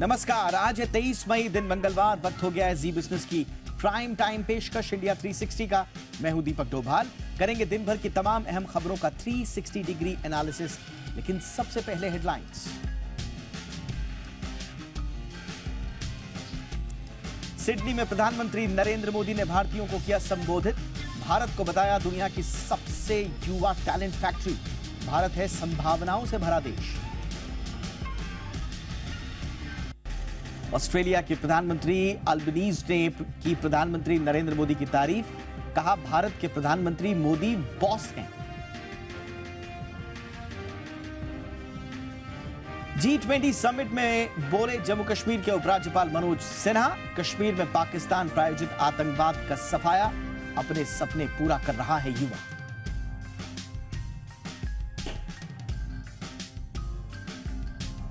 नमस्कार, आज है 23 मई, दिन मंगलवार। वक्त हो गया है जी बिजनेस की प्राइम टाइम पेशकश इंडिया 360 का। मैं हूं दीपक डोभाल। करेंगे दिन भर की तमाम अहम खबरों का 360 डिग्री एनालिसिस, लेकिन सबसे पहले हेडलाइंस। सिडनी में प्रधानमंत्री नरेंद्र मोदी ने भारतीयों को किया संबोधित। भारत को बताया दुनिया की सबसे युवा टैलेंट फैक्ट्री। भारत है संभावनाओं से भरा देश। ऑस्ट्रेलिया के प्रधानमंत्री अल्बनीज ने की प्रधानमंत्री नरेंद्र मोदी की तारीफ। कहा भारत के प्रधानमंत्री मोदी बॉस हैं। G20 समिट में बोले जम्मू कश्मीर के उपराज्यपाल मनोज सिन्हा। कश्मीर में पाकिस्तान प्रायोजित आतंकवाद का सफाया। अपने सपने पूरा कर रहा है युवा।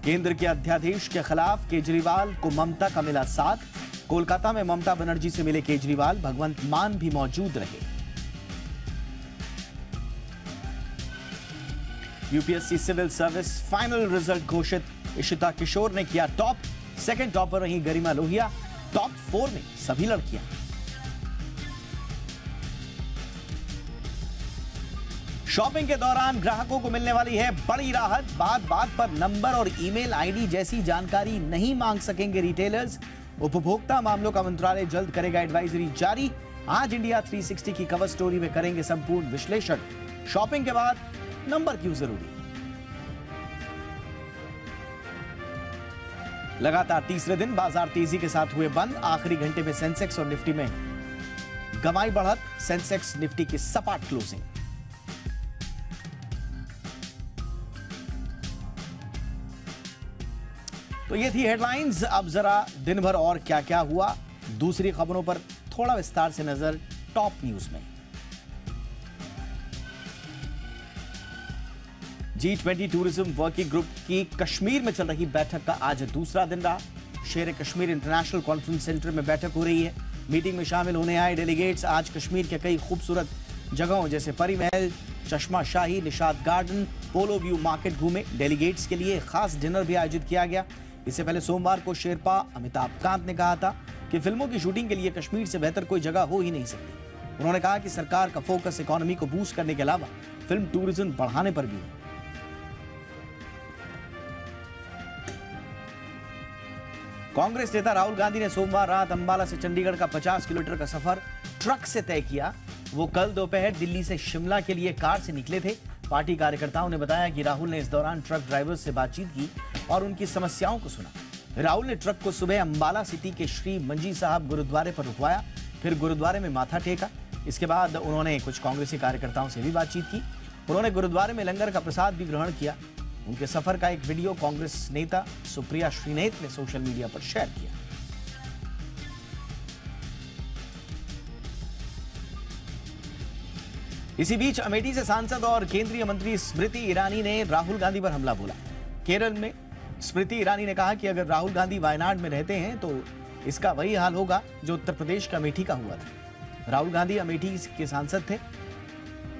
केंद्र के अध्यादेश के खिलाफ केजरीवाल को ममता का मिला साथ। कोलकाता में ममता बनर्जी से मिले केजरीवाल। भगवंत मान भी मौजूद रहे। UPSC civil service final result घोषित। इशिता किशोर ने किया टॉप। सेकंड टॉपर रही गरिमा लोहिया। टॉप 4 में सभी लड़कियां। शॉपिंग के दौरान ग्राहकों को मिलने वाली है बड़ी राहत। बात बात पर नंबर और ईमेल आईडी जैसी जानकारी नहीं मांग सकेंगे रिटेलर्स। उपभोक्ता मामलों का मंत्रालय जल्द करेगा एडवाइजरी जारी। आज इंडिया 360 की कवर स्टोरी में करेंगे संपूर्ण विश्लेषण। शॉपिंग के बाद नंबर क्यों जरूरी? लगातार तीसरे दिन बाजार तेजी के साथ हुए बंद। आखिरी घंटे में सेंसेक्स और निफ्टी में गवाई बढ़त। सेंसेक्स निफ्टी की सपाट क्लोजिंग। तो ये थी हेडलाइंस। अब जरा दिन भर और क्या क्या हुआ, दूसरी खबरों पर थोड़ा विस्तार से नजर टॉप न्यूज में। G20 टूरिज्म वर्किंग ग्रुप की कश्मीर में चल रही बैठक का आज दूसरा दिन रहा। शेर कश्मीर इंटरनेशनल कॉन्फ्रेंस सेंटर में बैठक हो रही है। मीटिंग में शामिल होने आए डेलीगेट्स आज कश्मीर के कई खूबसूरत जगहों जैसे परी महल, चश्मा शाही, निशाद गार्डन, पोलो व्यू मार्केट घूमे। डेलीगेट्स के लिए खास डिनर भी आयोजित किया गया। इससे पहले सोमवार को शेरपा अमिताभ कांत ने कहा था कि फिल्मों की शूटिंग के लिए कश्मीर से बेहतर कोई जगह हो ही नहीं सकती। उन्होंने कहा कि सरकार का फोकस इकोनॉमी को बूस्ट करने के अलावा फिल्म टूरिज्म बढ़ाने पर भी है। कांग्रेस नेता राहुल गांधी ने सोमवार रात अंबाला से चंडीगढ़ का 50 किलोमीटर का सफर ट्रक से तय किया। वो कल दोपहर दिल्ली से शिमला के लिए कार से निकले थे। पार्टी कार्यकर्ताओं ने बताया कि राहुल ने इस दौरान ट्रक ड्राइवर्स से बातचीत की और उनकी समस्याओं को सुना। राहुल ने ट्रक को सुबह अंबाला सिटी के श्री मंजी साहब गुरुद्वारे पर रुकवाया, फिर गुरुद्वारे में माथा टेका। इसके बाद उन्होंने कुछ कांग्रेसी कार्यकर्ताओं से भी बातचीत की। उन्होंने गुरुद्वारे में लंगर का प्रसाद भी ग्रहण किया। उनके सफर का एक वीडियो कांग्रेस नेता सुप्रिया श्रीनेत ने सोशल मीडिया पर शेयर किया। इसी बीच अमेठी से सांसद और केंद्रीय मंत्री स्मृति ईरानी ने राहुल गांधी पर हमला बोला। केरल में स्मृति ईरानी ने कहा कि अगर राहुल गांधी वायनाड में रहते हैं तो इसका वही हाल होगा जो उत्तर प्रदेश का अमेठी का हुआ था। राहुल गांधी अमेठी के सांसद थे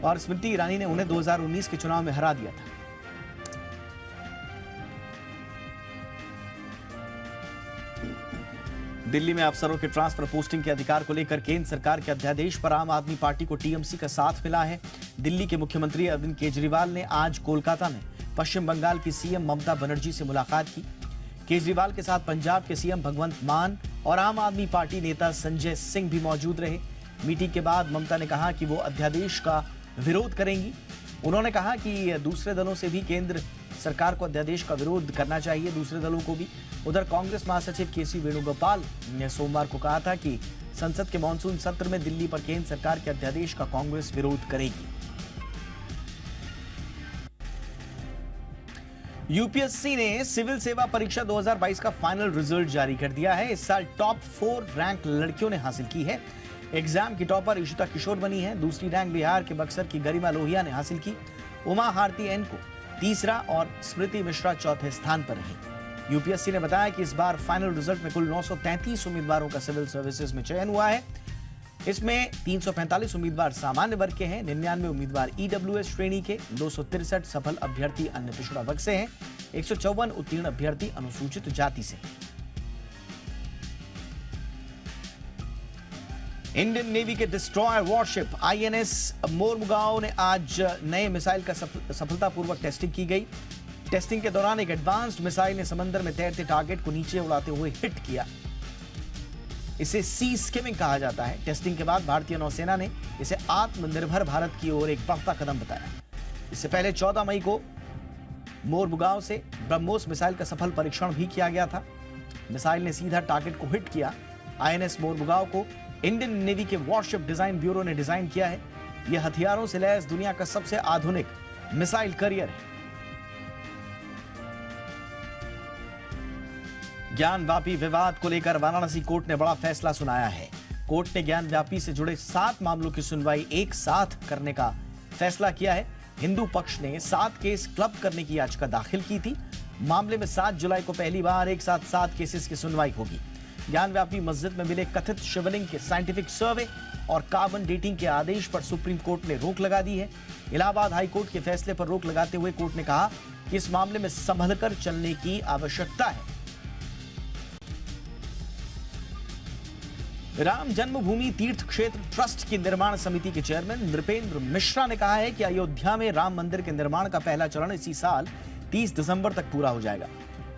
और स्मृति ईरानी ने उन्हें 2019 के चुनाव में हरा दिया था। दिल्ली में अफसरों के ट्रांसफर पोस्टिंग के अधिकार को लेकर केंद्र सरकार के अध्यादेश पर आम आदमी पार्टी को टीएमसी का साथ मिला है। दिल्ली के मुख्यमंत्री अरविंद केजरीवाल ने आज कोलकाता में पश्चिम बंगाल की सीएम ममता बनर्जी से मुलाकात की। केजरीवाल के साथ पंजाब के सीएम भगवंत मान और आम आदमी पार्टी नेता संजय सिंह भी मौजूद रहे। मीटिंग के बाद ममता ने कहा कि वो अध्यादेश का विरोध करेंगी। उन्होंने कहा कि दूसरे दलों से भी केंद्र सरकार को अध्यादेश का विरोध करना चाहिए, दूसरे दलों को भी। उधर कांग्रेस महासचिव केसी वेणुगोपाल ने सोमवार को कहा था कि संसद के मानसून सत्र में दिल्ली पर केंद्र सरकार के अध्यादेश का कांग्रेस विरोध करेगी। यूपीएससी ने सिविल सेवा परीक्षा 2022 का फाइनल रिजल्ट जारी कर दिया है। इस साल टॉप 4 रैंक लड़कियों ने हासिल की है। एग्जाम की टॉपर इशिता किशोर बनी है। दूसरी रैंक बिहार के बक्सर की गरिमा लोहिया ने हासिल की। उमा हारती एन को तीसरा और स्मृति मिश्रा चौथे स्थान पर रही। यूपीएससी ने बताया कि इस बार फाइनल रिजल्ट में कुल 933 उम्मीदवारों का सिविल सर्विसेज में चयन हुआ है। इसमें 345 उम्मीदवार सामान्य वर्ग के हैं, 99 उम्मीदवार ईडब्ल्यूएस श्रेणी के, 263 सफल अभ्यर्थी अन्य पिछड़ा वर्ग से हैं, 154 उत्तीर्ण अभ्यर्थी अनुसूचित जाति से। इंडियन नेवी के डिस्ट्रॉयर वॉरशिप आईएनएस मोरमुगांव ने आज नए मिसाइल का सफलतापूर्वक टेस्टिंग की गई। टेस्टिंग के दौरान एक एडवांस्ड मिसाइल ने समंदर में तैरते टारगेट को नीचे उड़ाते हुए हिट किया। इसे सी स्किमिंग कहा जाता है। टेस्टिंग के बाद भारतीय नौसेना ने इसे आत्मनिर्भर भारत की ओर एक बढ़ता कदम बताया। इससे पहले 14 मई को मोरमुगांव से ब्रह्मोस मिसाइल का सफल परीक्षण भी किया गया था। मिसाइल ने सीधा टारगेट को हिट किया। आईएनएस मोरमुगांव को इंडियन नेवी के वॉरशिप डिजाइन ब्यूरो ने डिजाइन किया है। यह हथियारों से लैस दुनिया का सबसे आधुनिक मिसाइल करियर है। ज्ञानवापी विवाद को लेकर वाराणसी कोर्ट ने बड़ा फैसला सुनाया है। कोर्ट ने ज्ञानव्यापी से जुड़े 7 मामलों की सुनवाई एक साथ करने का फैसला किया है। हिंदू पक्ष ने 7 केस क्लब करने की याचिका दाखिल की थी। मामले में 7 जुलाई को पहली बार एक साथ 7 केसेस की सुनवाई होगी। ज्ञानव्यापी मस्जिद में मिले कथित शिवलिंग के साइंटिफिक सर्वे और कार्बन डेटिंग के आदेश पर सुप्रीम कोर्ट ने रोक लगा दी है। इलाहाबाद हाई कोर्ट के फैसले पर रोक लगाते हुए कोर्ट ने कहा कि इस मामले में संभलकर चलने की आवश्यकता है। राम जन्मभूमि तीर्थ क्षेत्र ट्रस्ट की निर्माण समिति के चेयरमैन नृपेंद्र मिश्रा ने कहा है कि अयोध्या में राम मंदिर के निर्माण का पहला चरण इसी साल 30 दिसंबर तक पूरा हो जाएगा।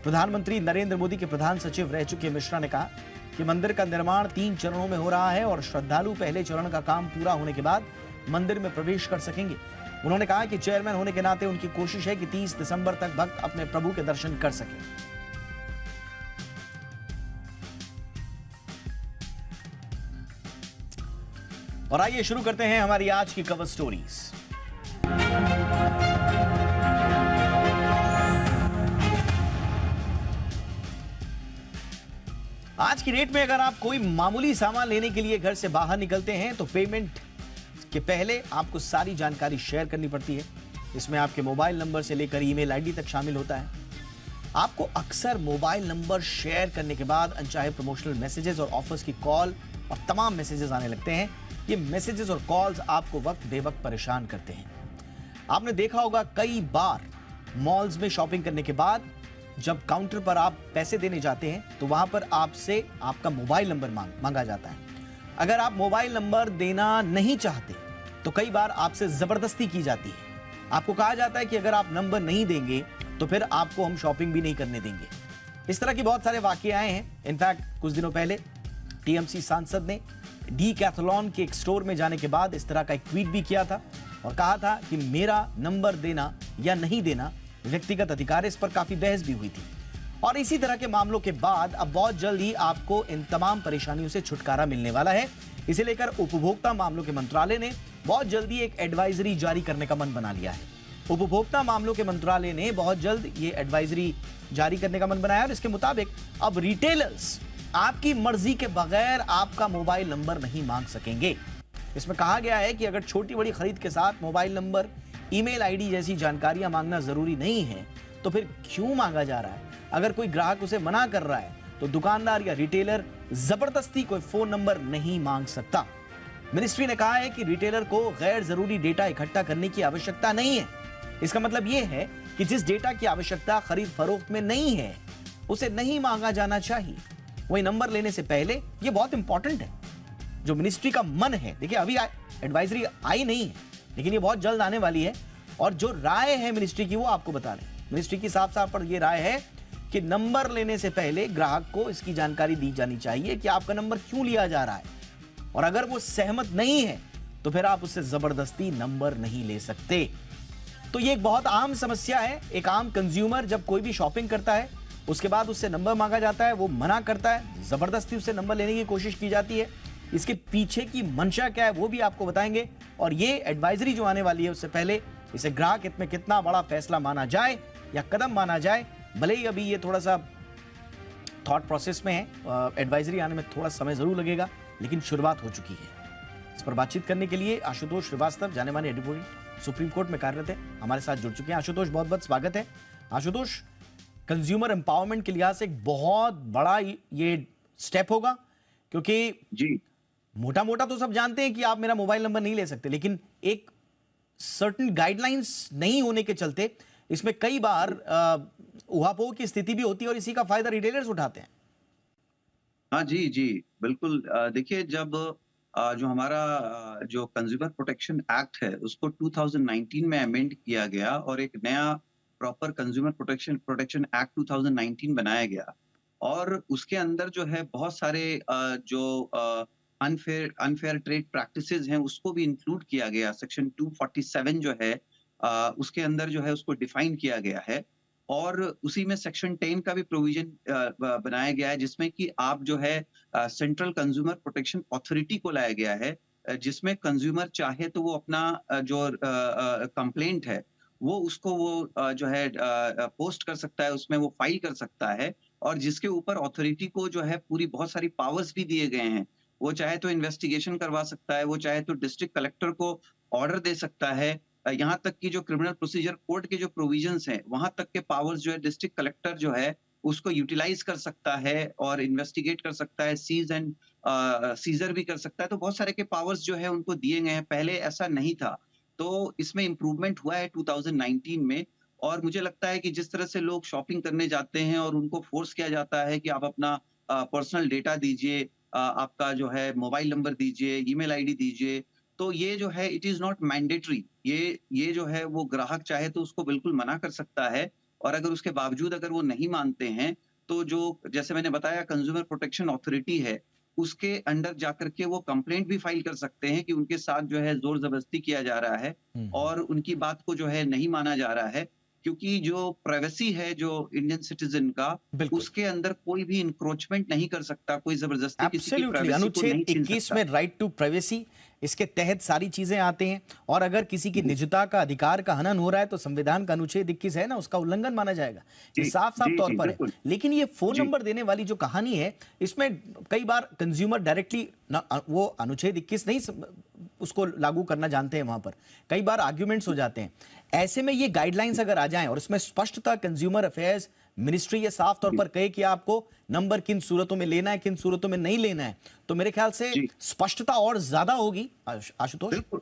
प्रधानमंत्री नरेंद्र मोदी के प्रधान सचिव रह चुके मिश्रा ने कहा कि मंदिर का निर्माण 3 चरणों में हो रहा है और श्रद्धालु पहले चरण का काम पूरा होने के बाद मंदिर में प्रवेश कर सकेंगे। उन्होंने कहा कि चेयरमैन होने के नाते उनकी कोशिश है कि 30 दिसंबर तक भक्त अपने प्रभु के दर्शन कर सकें। और आइए शुरू करते हैं हमारी आज की कवर स्टोरीज। आज की डेट में अगर आप कोई मामूली सामान लेने के लिए घर से बाहर निकलते हैं तो पेमेंट के पहले आपको सारी जानकारी शेयर करनी पड़ती है। इसमें आपके मोबाइल नंबर से लेकर ईमेल आईडी तक शामिल होता है। आपको अक्सर मोबाइल नंबर शेयर करने के बाद अनचाहे प्रमोशनल मैसेजेस और ऑफर्स की कॉल और तमाम मैसेजेस आने लगते हैं। ये मैसेजेस और कॉल्स आपको वक्त बेवक्त परेशान करते हैं। आपने देखा होगा कई बार मॉल्स में शॉपिंग करने के बाद जब काउंटर पर आप पैसे देने जाते हैं तो वहां पर आपसे आपका मोबाइल नंबर मांगा जाता है। अगर आप मोबाइल नंबर देना नहीं चाहते तो कई बार आपसे जबरदस्ती की जाती है। आपको कहा जाता है कि अगर आप नंबर नहीं देंगे तो फिर आपको हम शॉपिंग भी नहीं करने देंगे। इस तरह की बहुत सारे वाकये आए हैं। इनफैक्ट कुछ दिनों पहले टीएमसी सांसद ने डीकैथलॉन के एक स्टोर में जाने के बाद इस तरह का एक ट्वीट भी किया था और कहा था कि मेरा नंबर देना या नहीं देना व्यक्तिगत अधिकार है। इस पर काफी बहस भी हुई थी। और इसी तरह के मामलों के बाद अब बहुत जल्द ही आपको इन तमाम परेशानियों से छुटकारा मिलने वाला है। इसे लेकर उपभोक्ता मामलों के मंत्रालय ने बहुत जल्दी एक एडवाइजरी जारी करने का मन बना लिया है। उपभोक्ता मामलों के मंत्रालय ने बहुत जल्द ये एडवाइजरी जारी करने का मन बनाया और इसके मुताबिक अब रिटेलर्स आपकी मर्जी के बगैर आपका मोबाइल नंबर नहीं मांग सकेंगे। इसमें कहा गया है कि अगर छोटी बड़ी खरीद के साथ मोबाइल नंबर, ईमेल आईडी जैसी जानकारियां मांगना जरूरी नहीं है तो फिर क्यों मांगा जा रहा है। अगर कोई ग्राहक उसे मना कर रहा है तो दुकानदार या रिटेलर जबरदस्ती कोई फोन नंबर नहीं मांग सकता। मिनिस्ट्री ने कहा है कि रिटेलर को गैर जरूरी डेटा इकट्ठा करने की आवश्यकता नहीं है। इसका मतलब यह है कि जिस डेटा की आवश्यकता खरीद फरोख्त में नहीं है उसे नहीं मांगा जाना चाहिए। वही नंबर लेने से पहले यह बहुत इंपॉर्टेंट है, जो मिनिस्ट्री का मन है। देखिए अभी एडवाइजरी आई नहीं है लेकिन ये बहुत जल्द आने वाली है और जो राय है मिनिस्ट्री की वो आपको बता रहे हैं। मिनिस्ट्री की साफ साफ पर यह राय है कि नंबर लेने से पहले ग्राहक को इसकी जानकारी दी जानी चाहिए कि आपका नंबर क्यों लिया जा रहा है और अगर वो सहमत नहीं है तो फिर आप उससे जबरदस्ती नंबर नहीं ले सकते। तो ये एक बहुत आम समस्या है। एक आम कंज्यूमर जब कोई भी शॉपिंग करता है उसके बाद उससे नंबर मांगा जाता है, वो मना करता है, जबरदस्ती उससे नंबर लेने की कोशिश की जाती है। इसके पीछे की मंशा क्या है वो भी आपको बताएंगे। और ये एडवाइजरी जो आने वाली है उससे पहले इसे ग्राहक हित में कितना बड़ा फैसला माना जाए या कदम माना जाए, भले ही अभी ये थोड़ा सा थॉट प्रोसेस में है, एडवाइजरी आने में थोड़ा समय जरूर लगेगा लेकिन शुरुआत हो चुकी है। इस पर बातचीत करने के लिए आशुतोष श्रीवास्तव, जाने माने एडवोकेट, सुप्रीम कोर्ट में कार्यरत है, हमारे साथ जुड़ चुके हैं। आशुतोष बहुत बहुत स्वागत है। आशुतोष, कंज्यूमर एम्पावरमेंट के लिहाज से एक बहुत बड़ा ये स्टेप होगा क्योंकि जी मोटा मोटा तो सब जानते हैं कि आप मेरा मोबाइल नंबर नहीं ले सकते, लेकिन एक सर्टेन गाइडलाइंस नहीं होने के चलते इसमें कई बार उहापोह की स्थिति भी होती है और इसी का फायदा रिटेलर्स उठाते हैं। हाँ जी, जी, बिल्कुल। देखिए, जब जो हमारा जो कंज्यूमर प्रोटेक्शन एक्ट है उसको 2019 में अमेंड किया गया और एक नया proper consumer protection protection act 2019 बनाया गया। और उसके अंदर जो है बहुत सारे जो अनफेयर अनफेयर ट्रेड प्रैक्टिसेस हैं उसको भी इंक्लूड किया गया। सेक्शन 247 जो है उसके अंदर जो है उसको डिफाइन किया गया है। और उसी में सेक्शन 10 का भी प्रोविजन बनाया गया है, जिसमें कि आप जो है सेंट्रल कंज्यूमर प्रोटेक्शन अथॉरिटी को लाया गया है, जिसमें कंज्यूमर चाहे तो वो अपना जो कंप्लेंट है वो उसको वो जो है पोस्ट कर सकता है, उसमें वो फाइल कर सकता है। और जिसके ऊपर अथॉरिटी को जो है पूरी बहुत सारी पावर्स भी दिए गए हैं। वो चाहे तो इन्वेस्टिगेशन करवा सकता है, वो चाहे तो डिस्ट्रिक्ट कलेक्टर को ऑर्डर दे सकता है। यहाँ तक कि जो क्रिमिनल प्रोसीजर कोड के जो प्रोविजंस हैं, वहां तक के पावर्स जो है डिस्ट्रिक्ट कलेक्टर जो है उसको यूटिलाइज कर सकता है और इन्वेस्टिगेट कर सकता है, सीज एंड सीजर भी कर सकता है। तो बहुत सारे के पावर्स जो है उनको दिए गए हैं, पहले ऐसा नहीं था। तो इसमें इम्प्रूवमेंट हुआ है 2019 में। और मुझे लगता है कि जिस तरह से लोग शॉपिंग करने जाते हैं और उनको फोर्स किया जाता है कि आप अपना पर्सनल डेटा दीजिए, आपका जो है मोबाइल नंबर दीजिए, ईमेल आईडी दीजिए, तो ये जो है इट इज नॉट मैंडेटरी। ये जो है वो ग्राहक चाहे तो उसको बिल्कुल मना कर सकता है। और अगर उसके बावजूद अगर वो नहीं मानते हैं, तो जो जैसे मैंने बताया कंज्यूमर प्रोटेक्शन अथॉरिटी है, उसके अंडर जाकर के वो कंप्लेंट भी फाइल कर सकते हैं कि उनके साथ जो है जोर जबरदस्ती किया जा रहा है हम्म। और उनकी बात को जो है नहीं माना जा रहा है। क्योंकि जो प्राइवेसी है जो इंडियन सिटीजन का, बिल्कुल। उसके अंदर कोई भी इंक्रोचमेंट नहीं कर सकता, कोई जबरदस्ती किसी की एब्सोल्युटली, प्राइवेसी को अनुच्छेद नहीं छीन 21 सकता। में राइट टू प्राइवेसी, इसके तहत सारी चीजें आते हैं। और अगर किसी की जी निजता का अधिकार का हनन हो रहा है तो संविधान का अनुच्छेद 21 है ना, उसका उल्लंघन माना जाएगा। ये जी साफ साफ जी तौर जी पर है। बिल्कुल। लेकिन ये फोन जी नंबर देने वाली जो कहानी है, इसमें कई बार कंज्यूमर डायरेक्टली वो अनुच्छेद 21 नहीं उसको लागू करना जानते हैं, वहां पर कई बार आर्ग्यूमेंट्स हो जाते हैं। ऐसे में ये गाइडलाइंस अगर आ जाएं और इसमें स्पष्टता कंज्यूमर अफेयर्स मिनिस्ट्री ये साफ तौर जी पर कहे कि आपको नंबर किन सूरतों में लेना है, किन सूरतों में नहीं लेना है, तो मेरे ख्याल से जी स्पष्टता और ज्यादा होगी। आशुतोष। बिल्कुल।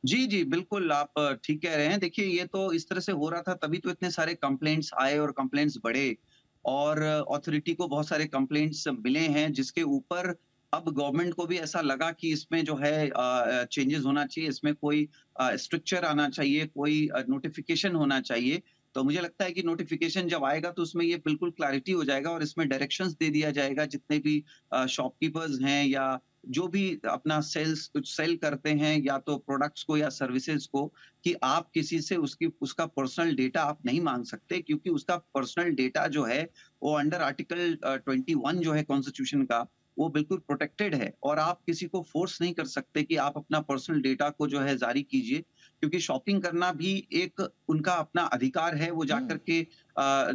जी, जी, बिल्कुल आप ठीक कह रहे हैं। देखिए, ये तो इस तरह से हो रहा था तभी तो इतने सारे कंप्लेंट्स आए और कंप्लेंट्स बढ़े। और अथॉरिटी को बहुत सारे कंप्लेंट्स मिले हैं, जिसके ऊपर अब गवर्नमेंट को भी ऐसा लगा कि इसमें जो है चेंजेस होना चाहिए, इसमें कोई स्ट्रक्चर आना चाहिए, कोई नोटिफिकेशन होना चाहिए। तो मुझे लगता है कि नोटिफिकेशन जब आएगा तो उसमें ये बिल्कुल क्लैरिटी हो जाएगा और इसमें डायरेक्शंस दे दिया जाएगा जितने भी शॉपकीपर्स हैं या जो भी अपना सेल करते हैं या तो प्रोडक्ट्स को या सर्विसेज को, कि आप किसी से उसकी उसका पर्सनल डेटा आप नहीं मांग सकते, क्योंकि उसका पर्सनल डेटा जो है वो अंडर आर्टिकल 21 जो है कॉन्स्टिट्यूशन का, वो बिल्कुल प्रोटेक्टेड है। और आप किसी को फोर्स नहीं कर सकते कि आप अपना पर्सनल डेटा को जो है जारी कीजिए, क्योंकि शॉपिंग करना भी एक उनका अपना अधिकार है। वो जाकर के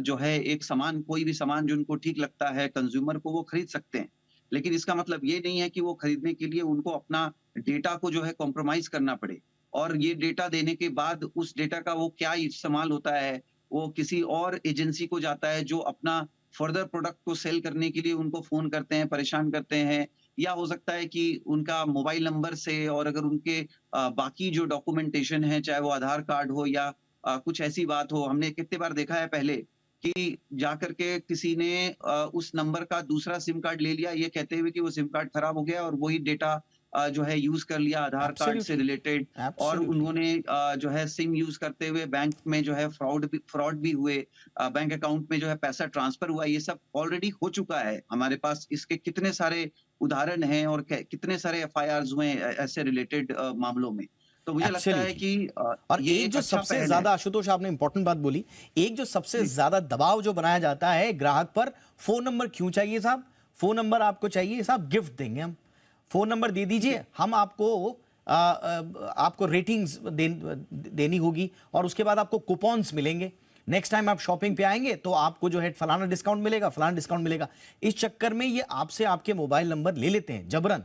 जो है एक सामान, कोई भी सामान जो उनको ठीक लगता है कंज्यूमर को, वो खरीद सकते हैं। लेकिन इसका मतलब ये नहीं है कि वो खरीदने के लिए उनको अपना डेटा को जो है कॉम्प्रोमाइज करना पड़े। और ये डेटा देने के बाद उस डेटा का वो क्या इस्तेमाल होता है, वो किसी और एजेंसी को जाता है जो अपना फर्दर प्रोडक्ट को सेल करने के लिए उनको फोन करते हैं, परेशान करते हैं। या हो सकता है कि उनका मोबाइल नंबर से, और अगर उनके बाकी जो डॉक्यूमेंटेशन है, चाहे वो आधार कार्ड हो या कुछ ऐसी बात हो, हमने कितने बार देखा है पहले कि जाकर के किसी ने उस नंबर का दूसरा सिम कार्ड ले लिया, ये कहते हुए कि वो सिम कार्ड खराब हो गया, और वही डेटा जो है यूज कर लिया आधार कार्ड से एब्सोल्युटली। रिलेटेड। और एब्सोल्युटली। उन्होंने जो है सिम यूज करते हुए बैंक में जो है फ्रॉड भी हुए, बैंक अकाउंट में जो है पैसा ट्रांसफर हुआ। ये सब ऑलरेडी हो चुका है हमारे पास, इसके कितने सारे उदाहरण हैं और कितने सारे एफआईआर हुए हैं ऐसे रिलेटेड मामलों में। तो मुझे लगता है एब्सोल्युटली। कि और ये एक एक जो अच्छा सबसे पहल है। ज्यादा, आशुतोष आपने इंपॉर्टेंट बात बोली, एक जो सबसे जी ज्यादा दबाव जो बनाया जाता है ग्राहक पर, फोन नंबर क्यों चाहिए साहब? फोन नंबर आपको चाहिए साहब, गिफ्ट देंगे हम। फोन नंबर दे जी दीजिए, हम आपको रेटिंग्स देनी होगी और उसके बाद आपको कूपन्स मिलेंगे। नेक्स्ट टाइम आप शॉपिंग पे आएंगे तो आपको जो है फलाना डिस्काउंट मिलेगा, फलाना डिस्काउंट मिलेगा। इस चक्कर में ये आपसे आपके मोबाइल नंबर ले लेते हैं जबरन।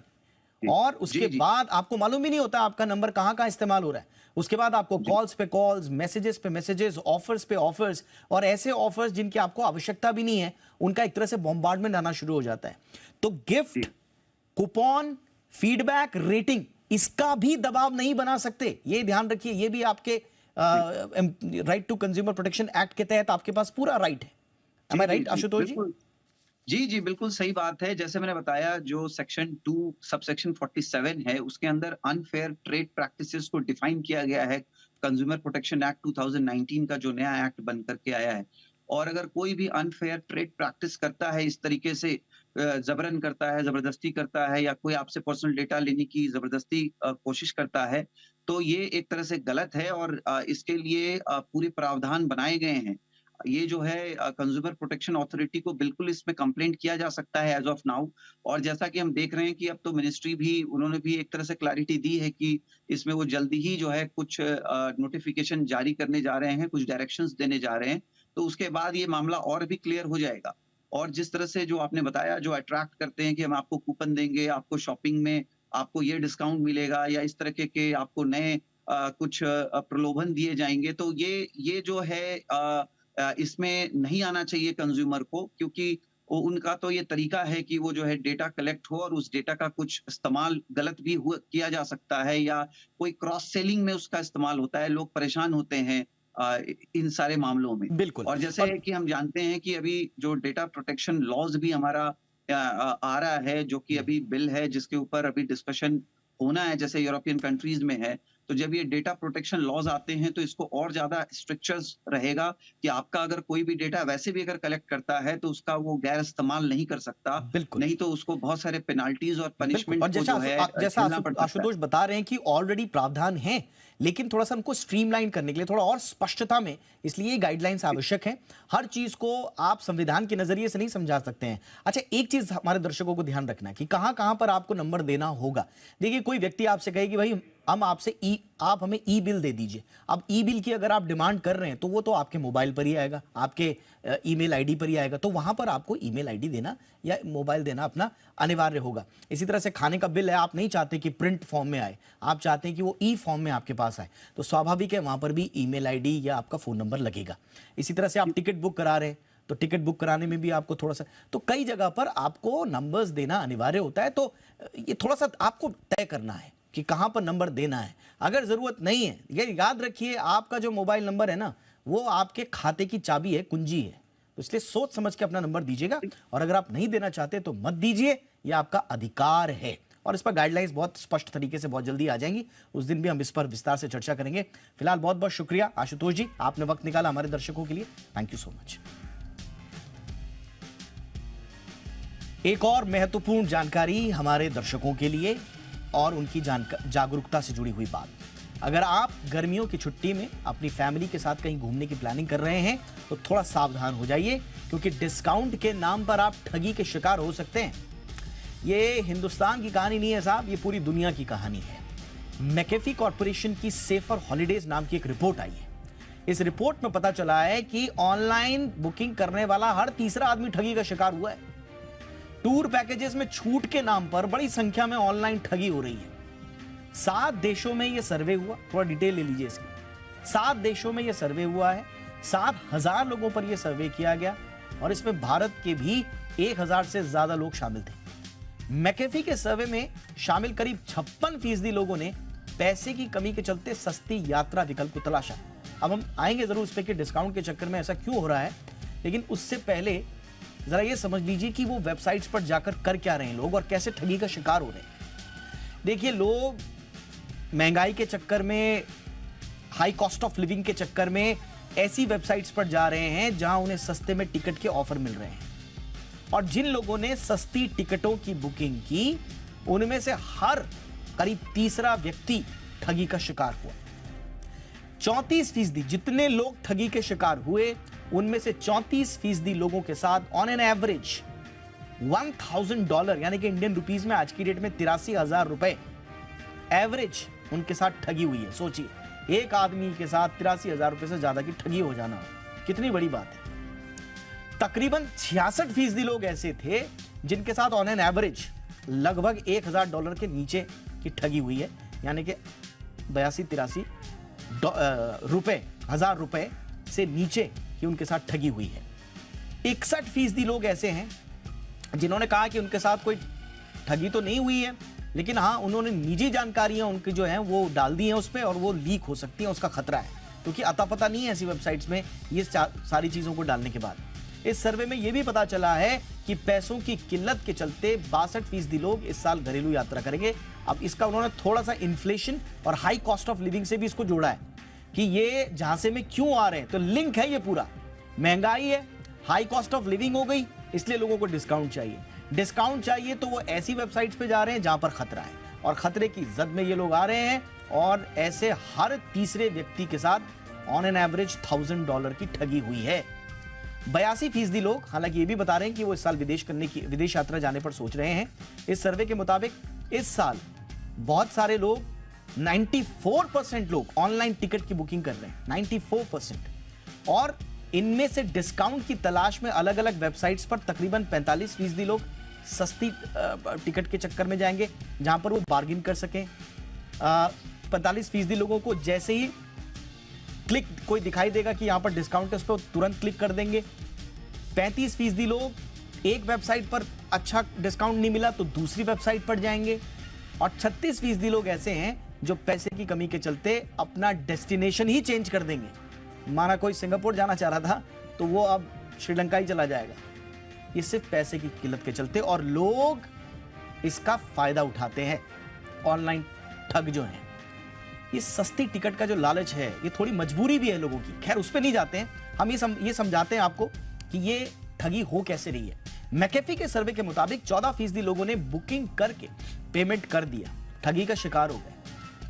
जी और जी उसके जी बाद आपको मालूम ही नहीं होता आपका नंबर कहां कहां इस्तेमाल हो रहा है। उसके बाद आपको जी कॉल्स पे कॉल्स, मैसेजेस पे मैसेजेस, ऑफर्स पे ऑफर्स, और ऐसे ऑफर्स जिनकी आपको आवश्यकता भी नहीं है, उनका एक तरह से बॉम्बार्डमेंट आना शुरू हो जाता है। तो गिफ्ट, जी कूपन, फीडबैक, रेटिंग, इसका भी दबाव नहीं बना सकते। ये ध्यान रखिए, ये भी आपके जी right to consumer protection act के तहत आपके पास पूरा राइट है। एम जी आई जी राइट जी आशुतोष जी? बिल्कुल। जी, जी, बिल्कुल सही बात है। जैसे मैंने बताया जो सेक्शन 2 सबसेक्शन 47 है, उसके अंदर अनफेयर ट्रेड प्रैक्टिसेज़ को डिफाइन किया गया है, कंज्यूमर प्रोटेक्शन एक्ट 2019 का जो नया एक्ट बन कर के आया है। और अगर कोई भी अनफेयर ट्रेड प्रैक्टिस करता है इस तरीके से ज़बरन करता है, ज़बरदस्ती करता है या कोई आपसे पर्सनल डेटा लेने की ज़बरदस्ती कोशिश करता है, तो ये एक तरह से गलत है और इसके लिए पूरे प्रावधान बनाए गए हैं। ये जो है कंज्यूमर प्रोटेक्शन अथॉरिटी को बिल्कुल इसमें कंप्लेंट किया जा सकता है एज़ ऑफ नाउ। और जैसा कि हम देख रहे हैं कि अब तो मिनिस्ट्री भी उन्होंने भी एक तरह से क्लैरिटी दी है कि इसमें वो जल्दी ही जो है कुछ नोटिफ़िकेशन जारी करने जा रहे हैं, कुछ डायरेक्शंस देने जा रहे हैं। तो उसके बाद ये मामला और भी क्लियर हो जाएगा। और जिस तरह से जो आपने बताया जो अट्रैक्ट करते हैं कि हम आपको कूपन देंगे, आपको शॉपिंग में आपको ये डिस्काउंट मिलेगा या इस तरह के आपको नए कुछ प्रलोभन दिए जाएँगे। तो ये जो है इसमें नहीं आना चाहिए कंज्यूमर को, क्योंकि वो उनका तो ये तरीका है कि वो जो है डेटा कलेक्ट हो और उस डेटा का कुछ इस्तेमाल गलत भी हुआ किया जा सकता है या कोई क्रॉस सेलिंग में उसका इस्तेमाल होता है। लोग परेशान होते हैं इन सारे मामलों में। बिल्कुल। और जैसे और कि हम जानते हैं कि अभी जो डेटा प्रोटेक्शन लॉज़ भी हमारा आ रहा है, जो कि अभी बिल है जिसके ऊपर अभी डिस्कशन होना है, जैसे यूरोपियन कंट्रीज़ में है। तो जब ये डेटा प्रोटेक्शन लॉज़ आते हैं तो इसको और ज़्यादा स्ट्रिक्चर्स रहेगा कि आपका अगर कोई भी डेटा वैसे भी अगर कलेक्ट करता है तो उसका वो गैर इस्तेमाल नहीं कर सकता। बिल्कुल। नहीं तो उसको बहुत सारे पेनल्टीज़ और बिल्कुल। और पनिशमेंट को जो है झेलना पड़ सकता है। आशुतोष बता रहे हैं कि ऑलरेडी प्रावधान है, लेकिन थोड़ा-सा उनको स्ट्रीमलाइन करने के लिए थोड़ा और स्पष्टता में, इसलिए ये गाइडलाइंस आवश्यक हैं। हर चीज़ को आप संविधान के नज़रिए से नहीं समझा सकते हैं। अच्छा, एक चीज़ हमारे दर्शकों को ध्यान रखना है कि कहाँ-कहाँ पर आपको नंबर देना होगा। देखिए, कोई व्यक्ति आपसे कहे कि भाई हम आपसे आप हमें ई-बिल दे दीजिए। अब ई-बिल की अगर आप डिमांड कर रहे हैं, तो वो तो आपके मोबाइल पर ही आएगा, आपके ईमेल आईडी पर ही आएगा, तो वहाँ पर आपको ईमेल आईडी देना या मोबाइल देना अपना अनिवार्य होगा। इसी तरह से खाने का बिल है, आप नहीं चाहते कि प्रिंट फॉर्म में आए, आप चाहते हैं कि वो ई फॉर्म में आपके पास आए, तो स्वाभाविक है वहाँ पर भी ईमेल आईडी या आपका फ़ोन नंबर लगेगा। इसी तरह से आप टिकट बुक करा रहे हैं, तो टिकट बुक कराने में भी आपको थोड़ा-सा, तो कई जगह पर आपको नंबर्स देना अनिवार्य होता है, तो ये थोड़ा-सा आपको तय करना है कि कहाँ पर नंबर देना है। अगर ज़रूरत नहीं है, ये याद रखिए, आपका जो मोबाइल नंबर है ना, वो आपके खाते की चाबी है, कुंजी है। तो इसलिए सोच समझ के अपना नंबर दीजिएगा, और अगर आप नहीं देना चाहते तो मत दीजिए, ये आपका अधिकार है। और इस पर गाइडलाइंस बहुत स्पष्ट तरीके से बहुत जल्दी आ जाएंगी, उस दिन भी हम इस पर विस्तार से चर्चा करेंगे। फिलहाल बहुत बहुत शुक्रिया आशुतोष जी, आपने वक्त निकाला हमारे दर्शकों के लिए। Thank you so much. एक और महत्वपूर्ण जानकारी हमारे दर्शकों के लिए और उनकी जागरूकता से जुड़ी हुई बात। अगर आप गर्मियों की छुट्टी में अपनी फैमिली के साथ कहीं घूमने की प्लानिंग कर रहे हैं, तो थोड़ा सावधान हो जाइए, क्योंकि डिस्काउंट के नाम पर आप ठगी के शिकार हो सकते हैं। ये हिंदुस्तान की कहानी नहीं है साहब, ये पूरी दुनिया की कहानी है। मैकेफी कॉरपोरेशन की सेफर हॉलीडेज नाम की एक रिपोर्ट आई है। इस रिपोर्ट में पता चला है कि ऑनलाइन बुकिंग करने वाला हर तीसरा आदमी ठगी का शिकार हुआ है। टूर पैकेजेस में छूट के नाम पर बड़ी संख्या में ऑनलाइन ठगी हो रही है। 7 देशों में यह सर्वे हुआ, थोड़ा डिटेल ले लीजिए इसकी। 7 देशों में यह सर्वे हुआ है, 7,000 लोगों पर यह सर्वे किया गया, और इसमें भारत के भी 1,000 से ज्यादा लोग शामिल थे। मैकेफी के सर्वे में शामिल करीब 56% लोगों ने पैसे की कमी के चलते सस्ती यात्रा विकल्प को तलाशा। अब हम आएंगे जरूर इस पे कि डिस्काउंट के चक्कर में ऐसा क्यों हो रहा है, लेकिन उससे पहले जरा ये समझ लीजिए कि वो वेबसाइट्स पर जाकर कर क्या रहे हैं लोग और कैसे ठगी का शिकार हो रहे हैं। देखिए, लोग महंगाई के चक्कर में, हाई कॉस्ट ऑफ लिविंग के चक्कर में ऐसी वेबसाइट्स पर जा रहे हैं जहां उन्हें सस्ते में टिकट के ऑफर मिल रहे हैं, और जिन लोगों ने सस्ती टिकटों की बुकिंग की, उनमें से हर करीब तीसरा व्यक्ति ठगी का शिकार हुआ। 34% जितने लोग ठगी के शिकार हुए, उनमें से 34% लोगों के साथ ऑन एन एवरेज $1,000 यानी कि इंडियन रुपीस में आज की डेट में 83,000 रुपए एवरेज उनके साथ ठगी हुई है। सोचिए, एक आदमी के साथ 83,000 रुपए से ज्यादा की ठगी हो जाना कितनी बड़ी बात है। तकरीबन 66% लोग ऐसे थे जिनके साथ ऑन एन एवरेज लगभग $1,000 के नीचे की ठगी हुई है, यानी कि 82-83 हजार रुपए से नीचे की उनके साथ ठगी हुई है। 61% लोग ऐसे हैं जिन्होंने कहा कि उनके साथ कोई ठगी तो नहीं हुई है, लेकिन हाँ, उन्होंने निजी जानकारियां उनकी जो हैं वो डाल दी हैं उस पर, और वो लीक हो सकती हैं, उसका खतरा है, क्योंकि अता पता नहीं है ऐसी वेबसाइट्स में ये सारी चीजों को डालने के बाद। इस सर्वे में यह भी पता चला है कि पैसों की किल्लत के चलते 62% लोग इस साल घरेलू यात्रा करेंगे। अब इसका उन्होंने थोड़ा सा इन्फ्लेशन और हाई कॉस्ट ऑफ लिविंग से भी इसको जोड़ा है कि ये झांसे में क्यों आ रहे हैं। तो लिंक है ये पूरा, महंगाई है, हाई कॉस्ट ऑफ लिविंग हो गई, इसलिए लोगों को डिस्काउंट चाहिए। डिस्काउंट चाहिए तो वो ऐसी वेबसाइट्स पे जा रहे हैं जहां पर खतरा है, और खतरे की जद में ये लोग आ रहे हैं, और ऐसे हर तीसरे व्यक्ति के साथ ऑन एन एवरेज $1000 की ठगी हुई है। 82% लोग हालांकि ये भी बता रहे हैं कि वो इस साल विदेश यात्रा जाने पर सोच रहे हैं। इस सर्वे के मुताबिक इस साल बहुत सारे लोग 94% लोग ऑनलाइन टिकट की बुकिंग कर रहे हैं, 94%। और इनमें से डिस्काउंट की तलाश में अलग अलग वेबसाइट्स पर तकरीबन 45% लोग सस्ती टिकट के चक्कर में जाएंगे जहां पर वो बार्गिन कर सकें। 45% लोगों को जैसे ही क्लिक कोई दिखाई देगा कि यहां पर डिस्काउंट है, उस पर तुरंत क्लिक कर देंगे। 35% लोग एक वेबसाइट पर अच्छा डिस्काउंट नहीं मिला तो दूसरी वेबसाइट पर जाएंगे, और 36% लोग ऐसे हैं जो पैसे की कमी के चलते अपना डेस्टिनेशन ही चेंज कर देंगे। माना कोई सिंगापुर जाना चाह रहा था तो वो अब श्रीलंका ही चला जाएगा। ये सिर्फ पैसे की किल्लत के चलते, और लोग इसका फायदा उठाते हैं। ऑनलाइन ठग जो हैं, ये सस्ती टिकट का जो लालच है, ये थोड़ी मजबूरी भी है लोगों की। खैर उस पर नहीं जाते हैं हम, ये समझाते हैं आपको कि ये ठगी हो कैसे रही है। मैकेफी के सर्वे के मुताबिक 14% लोगों ने बुकिंग करके पेमेंट कर दिया, ठगी का शिकार हो गए,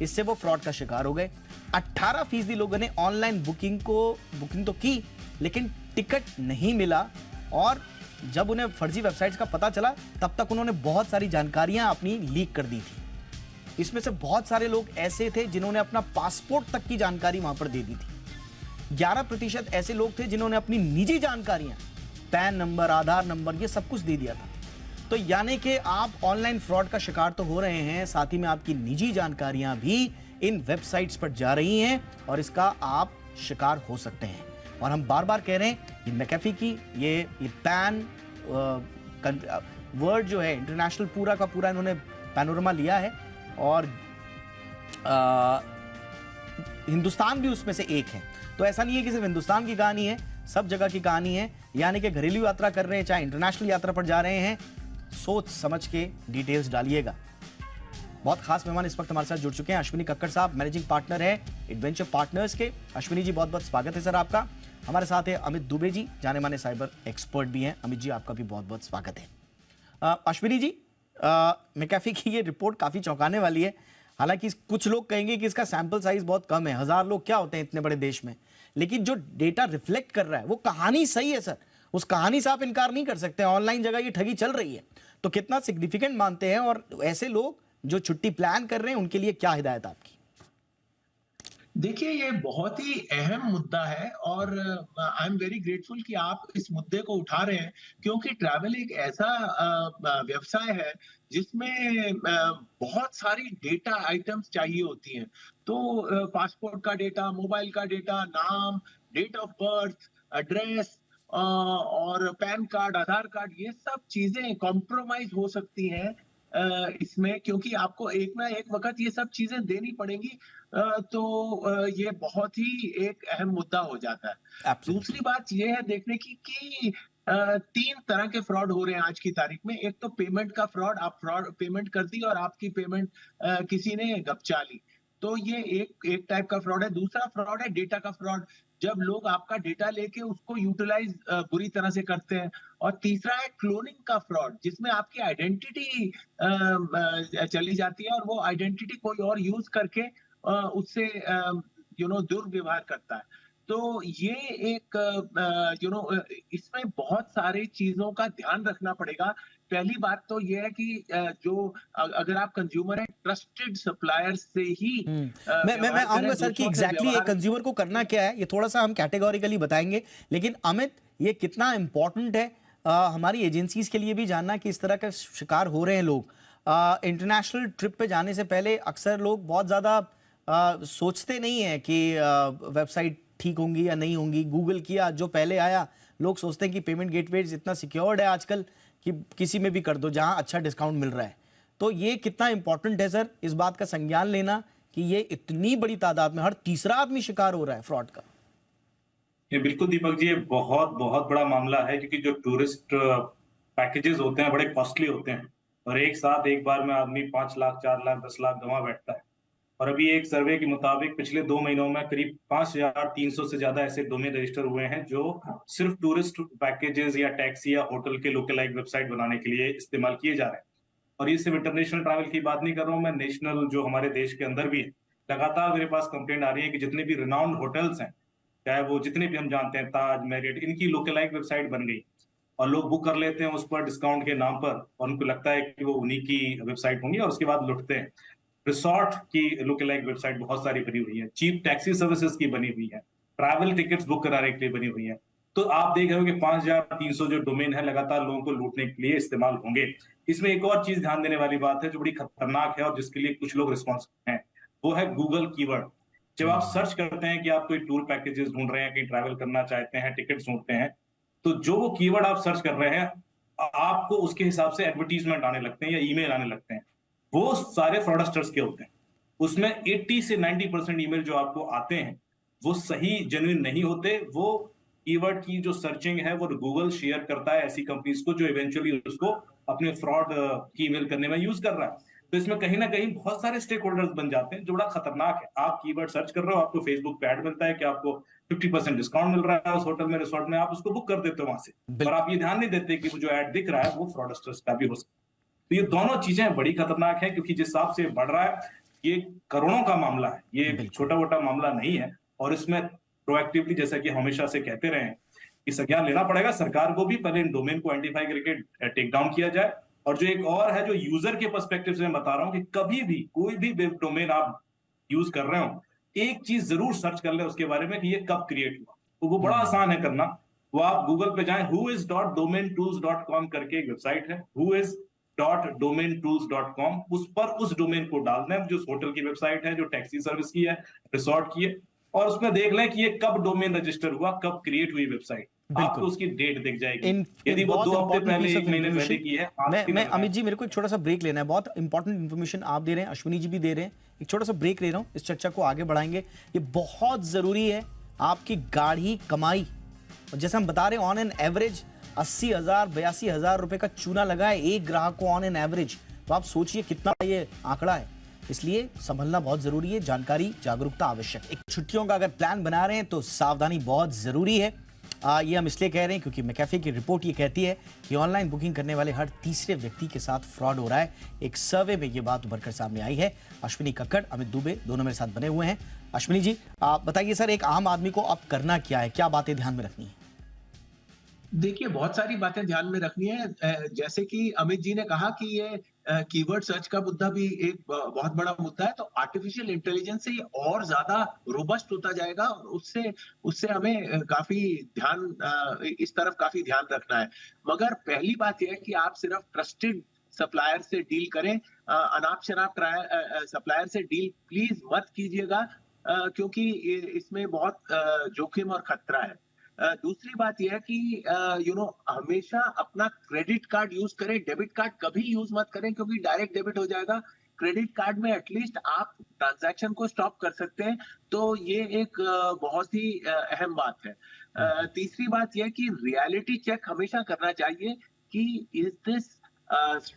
इससे वो फ्रॉड का शिकार हो गए। 18% लोगों ने ऑनलाइन बुकिंग तो की लेकिन टिकट नहीं मिला, और जब उन्हें फर्जी वेबसाइट्स का पता चला तब तक उन्होंने बहुत सारी जानकारियां अपनी लीक कर दी थी। इसमें से बहुत सारे लोग ऐसे थे जिन्होंने अपना पासपोर्ट तक की जानकारी वहां पर दे दी थी। 11% ऐसे लोग थे जिन्होंने अपनी निजी जानकारियां, पैन नंबर, आधार नंबर, ये सब कुछ दे दिया था। तो यानी कि आप ऑनलाइन फ्रॉड का शिकार तो हो रहे हैं, साथ ही में आपकी निजी जानकारियां भी इन वेबसाइट्स पर जा रही हैं, और इसका आप शिकार हो सकते हैं। और हम बार बार कह रहे हैं, ये मैकेफी की ये पैन वर्ड जो है इंटरनेशनल पूरा का पूरा इन्होंने पैनोरमा लिया है, और हिंदुस्तान भी उसमें से एक है। तो ऐसा नहीं है कि सिर्फ हिंदुस्तान की कहानी है, सब जगह की कहानी है। यानी कि घरेलू यात्रा कर रहे हैं चाहे इंटरनेशनल यात्रा पर जा रहे हैं, सोच समझ के डिटेल्स डालिएगा। बहुत खास मेहमान इस वक्त हमारे साथ जुड़ चुके हैं। अश्विनी कक्कड़ साहब मैनेजिंग पार्टनर है एडवेंचर पार्टनर्स के। अश्विनी जी बहुत बहुत स्वागत है सर आपका। हमारे साथ है अमित दुबे जी, जाने माने साइबर एक्सपर्ट भी हैं। अमित जी आपका भी बहुत बहुत स्वागत है। अश्विनी जी, मैकेफी की ये रिपोर्ट काफी चौंकाने वाली है। हालांकि कुछ लोग कहेंगे कि इसका सैंपल साइज बहुत कम है, 1000 लोग क्या होते हैं इतने बड़े देश में, लेकिन जो डेटा रिफ्लेक्ट कर रहा है वो कहानी सही है सर। उस कहानी से आप इनकार नहीं कर सकते। ऑनलाइन जगह ये ठगी चल रही है, तो कितना सिग्निफिकेंट मानते हैं, और ऐसे लोग जो छुट्टी प्लान कर रहे हैं उनके लिए क्या हिदायत आपकी? देखिए, ये बहुत ही अहम मुद्दा है, और आई एम वेरी ग्रेटफुल कि आप इस मुद्दे को उठा रहे हैं, क्योंकि ट्रैवल एक ऐसा व्यवसाय है जिसमें बहुत सारी डेटा आइटम्स चाहिए होती हैं। तो पासपोर्ट का डेटा, मोबाइल का डेटा, नाम, डेट ऑफ बर्थ, एड्रेस, और पैन कार्ड, आधार कार्ड, ये सब चीजें कॉम्प्रोमाइज हो सकती हैं इसमें, क्योंकि आपको एक ना एक वक्त ये सब चीजें देनी पड़ेंगी। तो ये बहुत ही एक अहम मुद्दा हो जाता है। दूसरी बात ये है देखने की कि 3 तरह के फ्रॉड हो रहे हैं आज की तारीख में। एक तो पेमेंट का फ्रॉड, आप पेमेंट कर दी और आपकी पेमेंट किसी ने गपचा ली, तो ये एक टाइप का फ्रॉड है। दूसरा फ्रॉड है डेटा का फ्रॉड, जब लोग आपका डेटा लेके उसको यूटिलाइज बुरी तरह से करते हैं। और तीसरा है क्लोनिंग का फ्रॉड, जिसमें आपकी आइडेंटिटी चली जाती है और वो आइडेंटिटी कोई और यूज करके उससे दुर्व्यवहार करता है। तो ये एक इसमें बहुत सारी चीजों का ध्यान रखना पड़ेगा। पहली बात तो ये है कि अगर आप कंज्यूमर हैं, ट्रस्टेड सप्लायर से ही मैं आऊंगा सर कि एग्जैक्टली एक कंज्यूमर को करना क्या है, ये थोड़ा सा हम कैटेगोरिकली बताएंगे। लेकिन अमित, ये कितना इंपॉर्टेंट है हमारी एजेंसीज के लिए भी जानना कि इस तरह का शिकार हो रहे हैं लोग। इंटरनेशनल ट्रिप पे जाने से पहले अक्सर लोग बहुत ज़्यादा सोचते नहीं है कि वेबसाइट ठीक होंगी या नहीं होंगी। गूगल किया, जो पहले आया, लोग सोचते हैं कि पेमेंट गेटवेज इतना सिक्योर्ड है आजकल कि किसी में भी कर दो जहां अच्छा डिस्काउंट मिल रहा है। तो ये कितना इंपॉर्टेंट है सर इस बात का संज्ञान लेना कि ये इतनी बड़ी तादाद में हर तीसरा आदमी शिकार हो रहा है फ्रॉड का। ये बिल्कुल दीपक जी, ये बहुत बहुत बड़ा मामला है, क्योंकि जो टूरिस्ट पैकेजेस होते हैं बड़े कॉस्टली होते हैं, और एक साथ एक बार में आदमी 5 लाख 4 लाख 10 लाख गंवा बैठता है। और अभी एक सर्वे के मुताबिक पिछले 2 महीनों में करीब 5,300 से ज्यादा ऐसे डोमेन रजिस्टर हुए हैं जो सिर्फ टूरिस्ट पैकेजेस या टैक्सी या होटल के लोकलाइज वेबसाइट बनाने के लिए इस्तेमाल किए जा रहे हैं। और ये सिर्फ इंटरनेशनल ट्रैवल की बात नहीं कर रहा हूँ मैं, नेशनल जो हमारे देश के अंदर भी है, लगातार मेरे पास कंप्लेंट आ रही है कि जितने भी रिनाउंड होटल्स हैं, चाहे वो जितने भी हम जानते हैं, ताज, मैरियट, इनकी लोकलाइज वेबसाइट बन गई और लोग बुक कर लेते हैं उस पर डिस्काउंट के नाम पर, और उनको लगता है कि वो उन्हीं की वेबसाइट होंगी और उसके बाद लुटते हैं। रिसोर्ट की लुक-अलाइक वेबसाइट बहुत सारी बनी हुई है, चीप टैक्सी सर्विसेज की बनी हुई है, ट्रैवल टिकट्स बुक कराने के लिए बनी हुई है। तो आप देख रहे हो कि 5,300 जो डोमेन है लगातार लोगों को लूटने के लिए इस्तेमाल होंगे। इसमें एक और चीज ध्यान देने वाली बात है जो बड़ी खतरनाक है और जिसके लिए कुछ लोग रिस्पॉन्सिबल हैं, वो है गूगल कीवर्ड। जब आप सर्च करते हैं कि आप कोई टूर पैकेजेस ढूंढ रहे हैं, कहीं ट्रैवल करना चाहते हैं, टिकट्स ढूंढते हैं, तो जो वो कीवर्ड आप सर्च कर रहे हैं, आपको उसके हिसाब से एडवर्टीजमेंट आने लगते हैं या ईमेल आने लगते हैं। वो सारे फ्रॉडस्टर्स के होते हैं। उसमें 80 से 90% ईमेल जो आपको आते हैं वो सही जेन्युइन नहीं होते। वो कीवर्ड की जो सर्चिंग है वो गूगल शेयर करता है ऐसी कंपनीज को जो इवेंचुअली उसको अपने फ्रॉड की ईमेल करने में यूज कर रहा है। तो इसमें कहीं ना कहीं बहुत सारे स्टेक होल्डर्स बन जाते हैं, जो बड़ा खतरनाक है। आप कीवर्ड सर्च कर रहे हो, आपको फेसबुक पे ऐड मिलता है कि आपको 50% डिस्काउंट मिल रहा है उस होटल में, रिसोर्ट में, आप उसको बुक कर देते हो वहां से, और आप ये ध्यान नहीं देते कि वो जो ऐड दिख रहा है वो फ्रॉडस्टर्स का भी हो सकता है। तो ये दोनों चीजें बड़ी खतरनाक है, क्योंकि जिस हिसाब से बढ़ रहा है ये करोड़ों का मामला है, ये छोटा मोटा मामला नहीं है। और इसमें प्रोएक्टिवली, जैसा कि हमेशा से कहते रहे हैं, कि संज्ञान लेना पड़ेगा सरकार को भी, पहले इन डोमेन को आइडेंटिफाई करके टेक डाउन किया जाए। और जो एक और है, जो यूजर के पर्सपेक्टिव से मैं बता रहा हूं, कि कभी भी कोई भी डोमेन आप यूज कर रहे हो, एक चीज जरूर सर्च कर ले उसके बारे में कि ये कब क्रिएट हुआ। तो वो बड़ा आसान है करना। वो आप गूगल पे जाएं, whois.domaintools.com करके एक वेबसाइट है, whois.domaintools.com, उस पर उस डोमेन को डालना है जो होटल की वेबसाइट है, जो टैक्सी सर्विस की है, रिसोर्ट की है, और उसमें देख लें कि ये कब डोमेन रजिस्टर हुआ, कब क्रिएट हुई वेबसाइट। आपको उसकी डेट दिख जाएगी। यदि वो 2 हफ्ते पहले, 1 महीने पहले की है। मैं अमित जी, मेरे को एक छोटा सा ब्रेक लेना है। बहुत इंपॉर्टेंट इन्फॉर्मेशन आप दे रहे हैं, अश्विनी जी भी दे रहे हैं। एक छोटा सा ब्रेक ले रहा हूं, इस चर्चा को आगे बढ़ाएंगे। ये बहुत जरूरी है, आपकी गाढ़ी कमाई। और जैसे हम बता रहे हैं, ऑन एन एवरेज 80,000 82,000 रुपए का चूना लगा है एक ग्राहक को ऑन एन एवरेज। तो आप सोचिए कितना ये आंकड़ा है। इसलिए संभलना बहुत जरूरी है, जानकारी जागरूकता आवश्यक। एक छुट्टियों का अगर प्लान बना रहे हैं तो सावधानी बहुत जरूरी है। ये हम इसलिए कह रहे हैं क्योंकि मैकेफे की रिपोर्ट ये कहती है कि ऑनलाइन बुकिंग करने वाले हर तीसरे व्यक्ति के साथ फ्रॉड हो रहा है। एक सर्वे में ये बात उभरकर सामने आई है। अश्विनी कक्कड़, अमित दुबे दोनों मेरे साथ बने हुए हैं। अश्विनी जी, आप बताइए सर, एक आम आदमी को अब करना क्या है, क्या बातें ध्यान में रखनी है? देखिए, बहुत सारी बातें ध्यान में रखनी है। जैसे कि अमित जी ने कहा कि ये कीवर्ड सर्च का मुद्दा भी एक बहुत बड़ा मुद्दा है, तो आर्टिफिशियल इंटेलिजेंस से ये और ज्यादा रोबस्ट होता जाएगा, और उससे उससे हमें काफी इस तरफ काफी ध्यान रखना है। मगर पहली बात यह है कि आप सिर्फ ट्रस्टेड सप्लायर से डील करें, अनाप शनाप सप्लायर से डील प्लीज मत कीजिएगा, क्योंकि इसमें बहुत जोखिम और खतरा है। दूसरी बात यह है कि हमेशा अपना क्रेडिट कार्ड यूज करें, डेबिट कार्ड कभी यूज मत करें, क्योंकि डायरेक्ट डेबिट हो जाएगा। क्रेडिट कार्ड में एटलीस्ट आप ट्रांजैक्शन को स्टॉप कर सकते हैं, तो ये एक बहुत ही अहम बात है। तीसरी बात यह कि रियलिटी चेक हमेशा करना चाहिए कि is this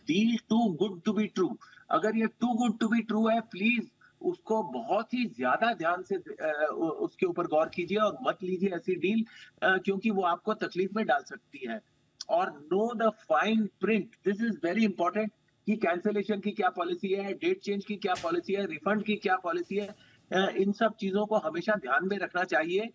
deal too good to be true. अगर ये too good to be true है, प्लीज उसको बहुत ही ज्यादा ध्यान से उसके ऊपर गौर कीजिए और मत लीजिए ऐसी डील, क्योंकि वो आपको तकलीफ में डाल सकती है। और know the fine print, this is very important, कि कैंसिलेशन की क्या पॉलिसी है, डेट चेंज की क्या पॉलिसी है, रिफंड की क्या पॉलिसी है। इन सब चीजों को हमेशा ध्यान में रखना चाहिए।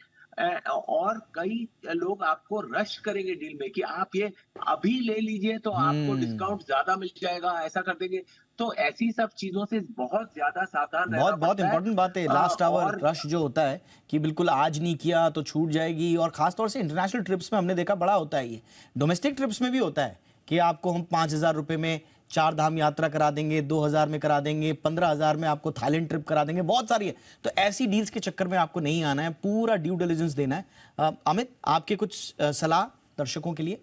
और कई लोग आपको रश करेंगे डील में कि आप ये अभी ले लीजिए तो आपको डिस्काउंट ज्यादा मिल जाएगा, ऐसा कर देंगे। तो ऐसी सब चीजों से बहुत ज्यादा सावधान रहना बहुत इंपॉर्टेंट बात है, लास्ट आवर रश जो होता है कि बिल्कुल आज नहीं किया तो छूट जाएगी। और खासतौर से इंटरनेशनल ट्रिप्स में हमने देखा बड़ा होता है ये। डोमेस्टिक ट्रिप्स में भी होता है कि आपको हम 5,000 रुपए में 4 धाम यात्रा करा देंगे, 2,000 में करा देंगे, 15,000 में आपको थाईलैंड ट्रिप करा देंगे, बहुत सारी है। तो ऐसी डील्स के चक्कर में आपको नहीं आना है, पूरा ड्यू डिलिजेंस देना है। अमित, आपके कुछ सलाह दर्शकों के लिए?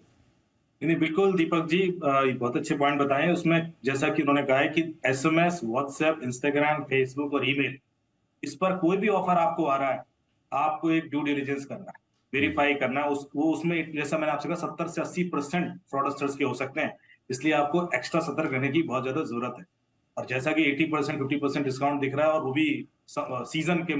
नहीं, बिल्कुल दीपक जी, बहुत अच्छे पॉइंट बताए। उसमें जैसा कि उन्होंने कहा है कि SMS, व्हाट्सएप, इंस्टाग्राम, फेसबुक और ईमेल, इस पर कोई भी ऑफर आपको आ रहा है, आपको एक ड्यू डिलिजेंस करना है। वेरीफाई करना है वो उसमें जैसा मैंने आपसे कहा 70 से 80% फ्रॉडस्टर्स के हो सकते हैं, इसलिए आपको एक्स्ट्रा सतर्क रहने की बहुत ज्यादा जरूरत है। और जैसा कि 80% 50% डिस्काउंट दिख रहा है और वो भी सीजन के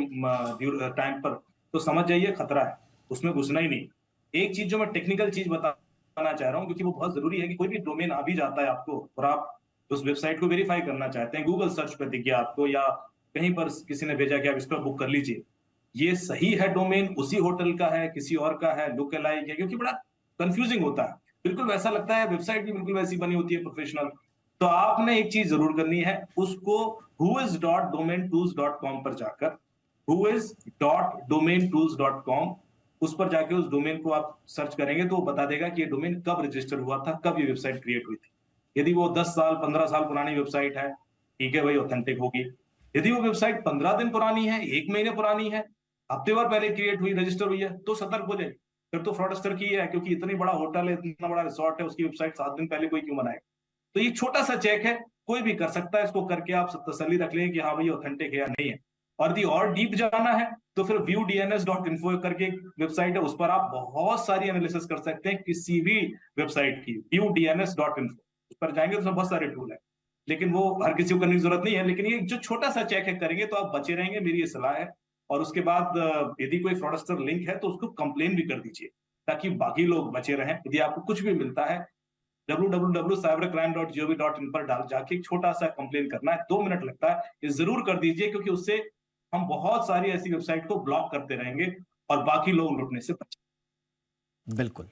टाइम पर, तो समझ जाइए खतरा है, उसमें घुसना ही नहीं। एक चीज जो मैं टेक्निकल चीज बताना चाह रहा हूँ क्योंकि वो बहुत जरूरी है कि कोई भी डोमेन आ भी जाता है आपको और आप उस वेबसाइट को वेरीफाई करना चाहते हैं, गूगल सर्च पे दिख गया आपको या कहीं पर किसी ने भेजा कि आप इस पर बुक कर लीजिए, ये सही है डोमेन, उसी होटल का है, किसी और का है, लुक अलाइक है, क्योंकि बड़ा कंफ्यूजिंग होता है। बिल्कुल वैसा लगता है, वेबसाइट भी बिल्कुल वैसी बनी होती है प्रोफेशनल। तो आपने एक चीज जरूर करनी है, उसको whois.domaintools.com पर जाकर whois.domaintools.com उस पर जाके उस डोमेन को आप सर्च करेंगे तो वो बता देगा कि ये डोमेन कब रजिस्टर हुआ था, कब ये वेबसाइट क्रिएट हुई थी। यदि वो 10 साल 15 साल पुरानी वेबसाइट है, ठीक है भाई, ऑथेंटिक होगी। यदि वो वेबसाइट 15 दिन पुरानी है, 1 महीने पुरानी है, हफ्ते भर पहले क्रिएट हुई, रजिस्टर हुई है, तो सतर्क हो जाए, फिर तो फ्रॉडस्टर की है, क्योंकि इतनी बड़ा होटल है, इतना बड़ा रिसोर्ट है, उसकी वेबसाइट 7 दिन पहले कोई क्यों बनाएगा। तो ये छोटा सा चेक है, कोई भी कर सकता है, इसको करके आप तसल्ली रख लें कि हाँ भाई ऑथेंटिक है या नहीं है। और यदि और डीप जाना है तो फिर viewdns.info करके वेबसाइट है, उस पर आप बहुत सारी एनालिसिस कर सकते हैं किसी भी वेबसाइट की। viewdns.info उस पर जाएंगे तो उसमें बहुत सारे टूल है, लेकिन वो हर किसी को करने की जरूरत नहीं है। लेकिन ये जो छोटा सा चेक है करेंगे तो आप बचे रहेंगे, मेरी ये सलाह है। और उसके बाद यदि कोई फ्रॉडस्टर लिंक है तो उसको कंप्लेन भी कर दीजिए ताकि बाकी लोग बचे रहें। यदि आपको कुछ भी मिलता है www.cybercrime.gov.in पर डाल जाके एक छोटा सा कंप्लेन करना है, 2 मिनट लगता है, ये जरूर कर दीजिए, क्योंकि उससे हम बहुत सारी ऐसी वेबसाइट को ब्लॉक करते रहेंगे और बाकी लोग लुटने से बचेंगे। बिल्कुल,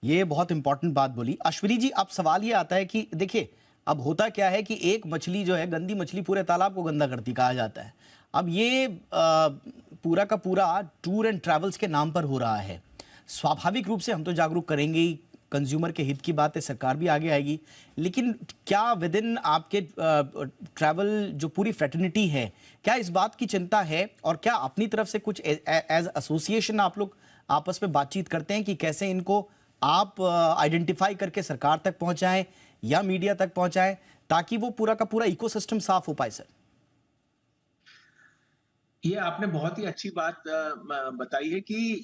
ये बहुत इंपॉर्टेंट बात बोली अश्विनी जी। अब सवाल ये आता है कि देखिए, अब होता क्या है कि एक मछली जो है, गंदी मछली पूरे तालाब को गंदा करती कहा जाता है। अब ये पूरा का पूरा टूर एंड ट्रैवल्स के नाम पर हो रहा है। स्वाभाविक रूप से हम तो जागरूक करेंगे ही, कंज्यूमर के हित की बात है, सरकार भी आगे आएगी, लेकिन क्या विद इन आपके ट्रैवल जो पूरी फ्रेटर्निटी है, क्या इस बात की चिंता है और क्या अपनी तरफ से कुछ एज एसोसिएशन आप लोग आपस में बातचीत करते हैं कि कैसे इनको आप आइडेंटिफाई करके सरकार तक पहुंचाएं या मीडिया तक पहुंचाएं ताकि वो पूरा का पूरा इकोसिस्टम साफ हो पाए? सर, ये आपने बहुत ही अच्छी बात बताई है कि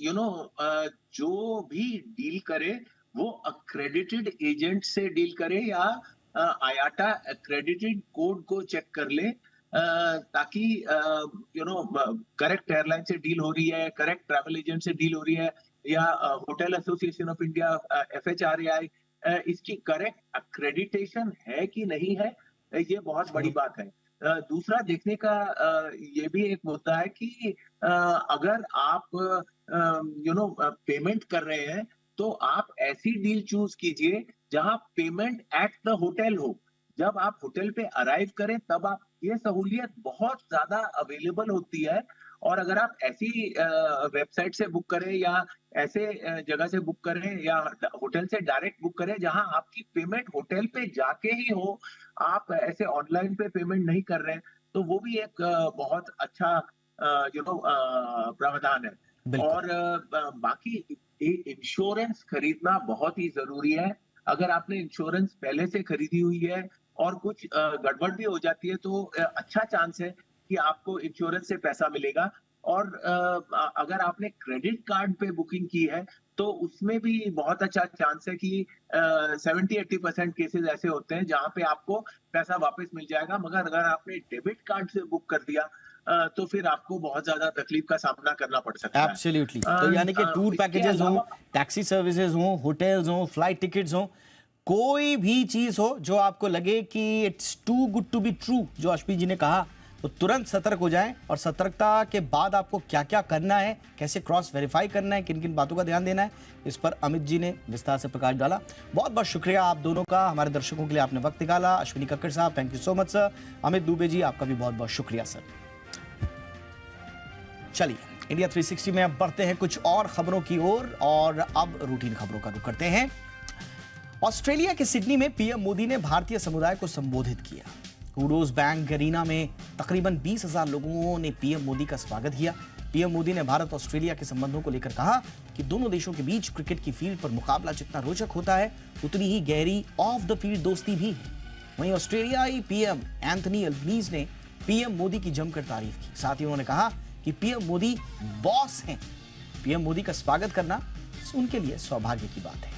जो भी डील करे वो अक्रेडिटेड एजेंट से डील करे या आयाटा अक्रेडिटेड कोड को चेक कर ले, ताकि करेक्ट एयरलाइन से डील हो रही है, करेक्ट ट्रैवल एजेंट से डील हो रही है, या hotel association of India FHRAI इसकी करेक्ट अक्रेडिटेशन है कि नहीं है, ये बहुत बड़ी बात है। दूसरा देखने का ये भी एक मुद्दा है कि अगर आप पेमेंट कर रहे हैं तो आप ऐसी डील चूज कीजिए जहां पेमेंट एट द होटल हो। जब आप होटल पे अराइव करें तब आप ये सहूलियत बहुत ज्यादा अवेलेबल होती है। और अगर आप ऐसी वेबसाइट से बुक करें या ऐसे जगह से बुक करें या होटल से डायरेक्ट बुक करें जहां आपकी पेमेंट होटल पे जाके ही हो, आप ऐसे ऑनलाइन पे पेमेंट नहीं कर रहे हैं, तो वो भी एक बहुत अच्छा प्रावधान है। और बाकी इंश्योरेंस खरीदना बहुत ही जरूरी है। अगर आपने इंश्योरेंस पहले से खरीदी हुई है और कुछ गड़बड़ भी हो जाती है तो अच्छा चांस है कि आपको इंश्योरेंस से पैसा मिलेगा। और अगर आपने क्रेडिट कार्ड पे बुकिंग की है तो उसमें भी बहुत अच्छा चांस है कि 70-80% केसेस ऐसे होते हैं जहां पे आपको पैसा वापस मिल जाएगा। मगर अगर आपने डेबिट कार्ड से बुक कर दिया तो फिर आपको बहुत ज्यादा तकलीफ का सामना करना पड़ सकता है। एब्सोल्युटली। तो यानी कि टूर पैकेजेस हो, टैक्सी सर्विसेज हो, होटल्स हो, फ्लाइट टिकट्स हो, कोई भी चीज हो जो आपको लगे कि it's too good to be true, जो अश्विनी जी ने कहा, तो तुरंत सतर्क हो जाएं। और सतर्कता के बाद आपको क्या क्या करना है, कैसे क्रॉस वेरीफाई करना है, किन किन बातों का ध्यान देना है, इस पर अमित जी ने विस्तार से प्रकाश डाला। बहुत बहुत शुक्रिया आप दोनों का, हमारे दर्शकों के लिए आपने वक्त निकाला। अश्विनी कक्कड़ साहब, thank you so much sir. Amit Dubey ji, आपका भी बहुत बहुत शुक्रिया सर। चलिए, इंडिया 360 में अब बढ़ते हैं कुछ और खबरों की ओर, और अब रूटीन खबरों का रुख करते हैं। ऑस्ट्रेलिया के सिडनी में पीएम मोदी ने भारतीय समुदाय को संबोधित किया। कूडोज बैंक एरीना में तकरीबन 20,000 लोगों ने पीएम मोदी का स्वागत किया। पीएम मोदी ने भारत ऑस्ट्रेलिया के संबंधों को लेकर कहा कि दोनों देशों के बीच क्रिकेट की फील्ड पर मुकाबला जितना रोचक होता है, उतनी ही गहरी ऑफ द फील्ड दोस्ती भी है। वहीं ऑस्ट्रेलियाई पीएम एंथनी अल्बनीज ने पीएम मोदी की जमकर तारीफ की। साथ ही उन्होंने कहा कि पीएम मोदी बॉस हैं पीएम मोदी का स्वागत करना उनके लिए सौभाग्य की बात है।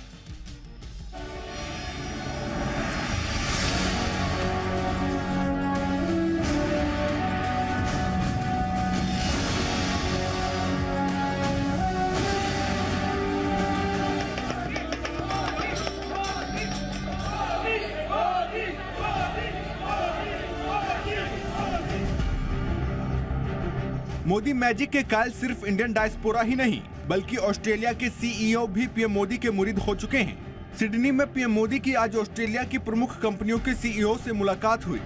मोदी मैजिक के कायल सिर्फ इंडियन डायस्पोरा ही नहीं बल्कि ऑस्ट्रेलिया के सीईओ भी पीएम मोदी के मुरीद हो चुके हैं। सिडनी में पीएम मोदी की आज ऑस्ट्रेलिया की प्रमुख कंपनियों के सीईओ से मुलाकात हुई।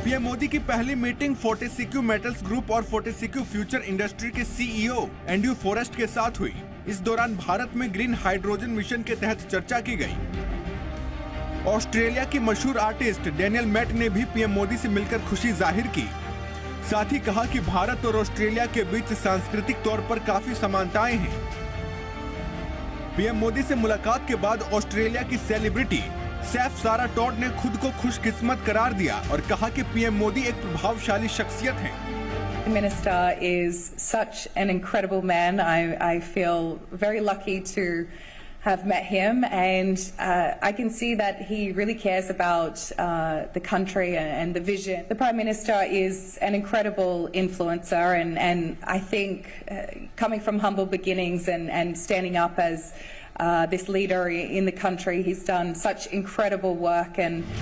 पीएम मोदी की पहली मीटिंग फोर्टिसिक्यू मेटल्स ग्रुप और फोर्टिसिक्यू फ्यूचर इंडस्ट्री के सीईओ एंड्रयू फॉरेस्ट के साथ हुई। इस दौरान भारत में ग्रीन हाइड्रोजन मिशन के तहत चर्चा की गई। ऑस्ट्रेलिया की मशहूर आर्टिस्ट डेनियल मैट ने भी पीएम मोदी से मिलकर खुशी जाहिर की। साथ ही कहा कि भारत और ऑस्ट्रेलिया के बीच सांस्कृतिक तौर पर काफी समानताएं हैं। पीएम मोदी से मुलाकात के बाद ऑस्ट्रेलिया की सेलिब्रिटी सैफ सारा टॉड ने खुद को खुशकिस्मत करार दिया और कहा कि पीएम मोदी एक प्रभावशाली शख्सियत हैं। The Minister is such an incredible man. I feel very lucky to have met him, and I can see that he really cares about the country and the vision. The Prime Minister is an incredible influencer, and I think coming from humble beginnings and standing up as this leader in the country, he's done such incredible work. And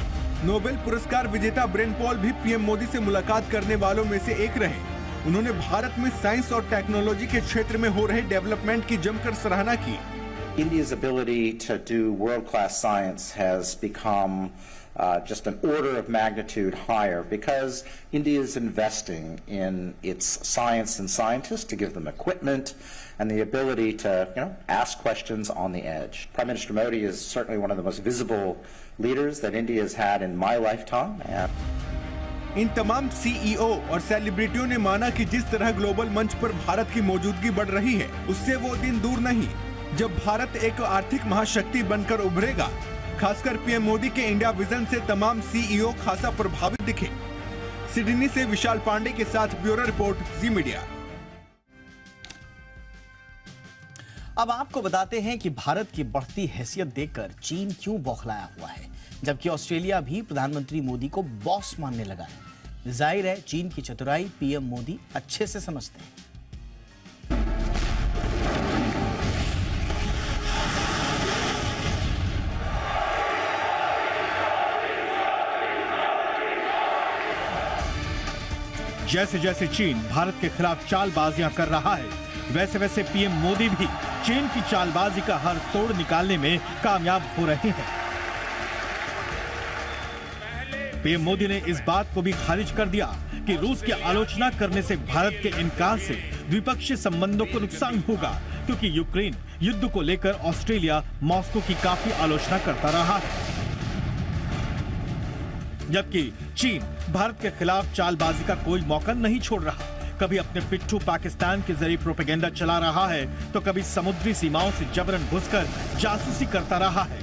Nobel पुरस्कार विजेता brain Paul भी PM Modi से मुलाकात करने वालों में से एक रहे। उन्होंने भारत में साइंस और टेक्नोलॉजी के क्षेत्र में हो रहे डेवलपमेंट की जमकर सराहना की। India's ability to do world-class science has become just an order of magnitude higher because India is investing in its science and scientists to give them equipment and the ability to, ask questions on the edge. Prime Minister Modi is certainly one of the most visible leaders that India has had in my lifetime. इन तमाम CEO और सेलिब्रिटियों ने माना कि जिस तरह global मंच पर भारत की मौजूदगी बढ़ रही है, उससे वो दिन दूर नहीं जब भारत एक आर्थिक महाशक्ति बनकर उभरेगा। खासकर पीएम मोदी के इंडिया विजन से तमाम सीईओ खासा प्रभावित दिखे। सिडनी से विशाल पांडे के साथ ब्यूरो रिपोर्ट, जी मीडिया। अब आपको बताते हैं कि भारत की बढ़ती हैसियत देखकर चीन क्यों बौखलाया हुआ है, जबकि ऑस्ट्रेलिया भी प्रधानमंत्री मोदी को बॉस मानने लगा है। जाहिर है चीन की चतुराई पीएम मोदी अच्छे से समझते हैं। जैसे जैसे चीन भारत के खिलाफ चालबाजियां कर रहा है, वैसे वैसे पीएम मोदी भी चीन की चालबाजी का हर तोड़ निकालने में कामयाब हो रहे हैं। पीएम मोदी ने इस बात को भी खारिज कर दिया कि रूस की आलोचना करने से भारत के इनकार से द्विपक्षीय संबंधों को नुकसान होगा, क्योंकि यूक्रेन युद्ध को लेकर ऑस्ट्रेलिया मॉस्को की काफी आलोचना करता रहा है। जबकि चीन भारत के खिलाफ चालबाजी का कोई मौका नहीं छोड़ रहा। कभी अपने पिट्ठू पाकिस्तान के जरिए प्रोपेगेंडा चला रहा है, तो कभी समुद्री सीमाओं से जबरन घुसकर जासूसी करता रहा है।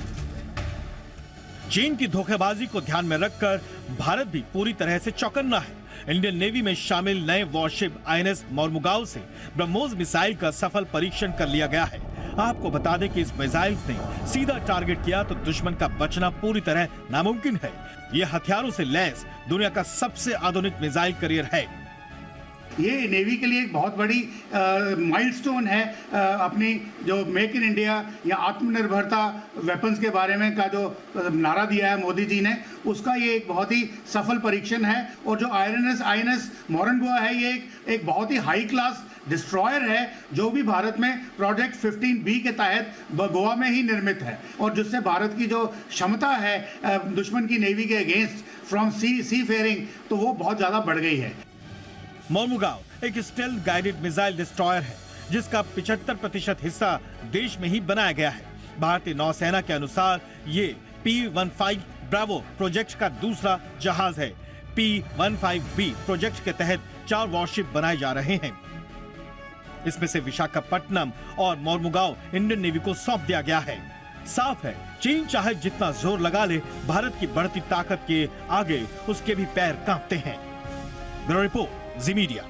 चीन की धोखेबाजी को ध्यान में रखकर भारत भी पूरी तरह से चौकन्ना है। इंडियन नेवी में शामिल नए वॉरशिप आईएनएस मोरमुगाओ से ब्रह्मोस मिसाइल का सफल परीक्षण कर लिया गया है। आपको बता दें कि इस मिसाइल ने सीधा टारगेट किया तो दुश्मन का बचना पूरी तरह नामुमकिन है। ये हथियारों से लैस दुनिया का सबसे आधुनिक मिसाइल करियर है। ये नेवी के लिए एक बहुत बड़ी माइलस्टोन है। अपनी जो मेक इन इंडिया या आत्मनिर्भरता वेपन्स के बारे में का जो नारा दिया है मोदी जी ने, उसका ये एक बहुत ही सफल परीक्षण है। और जो आईएनएस मोरमुगाओ है, ये एक बहुत ही हाई क्लास डिस्ट्रॉयर है, जो भी भारत में प्रोजेक्ट 15B के तहत गोवा में ही निर्मित है, और जिससे भारत की जो क्षमता है दुश्मन की नेवी के अगेंस्ट फ्रॉम सी फेयरिंग, तो वो बहुत ज्यादा बढ़ गई है। मोरमुगाओ एक स्टेल्थ गाइडेड मिसाइल डिस्ट्रॉयर है, जिसका 75% हिस्सा देश में ही बनाया गया है। भारतीय नौसेना के अनुसार ये P-15 ब्रावो प्रोजेक्ट का दूसरा जहाज है। P-15B प्रोजेक्ट के तहत 4 वॉरशिप बनाए जा रहे हैं। इसमें से विशाखापट्टनम और मोरमुगाओ इंडियन नेवी को सौंप दिया गया है। साफ है, चीन चाहे जितना जोर लगा ले, भारत की बढ़ती ताकत के आगे उसके भी पैर कांपते हैं। ब्यूरो रिपोर्ट, जी मीडिया।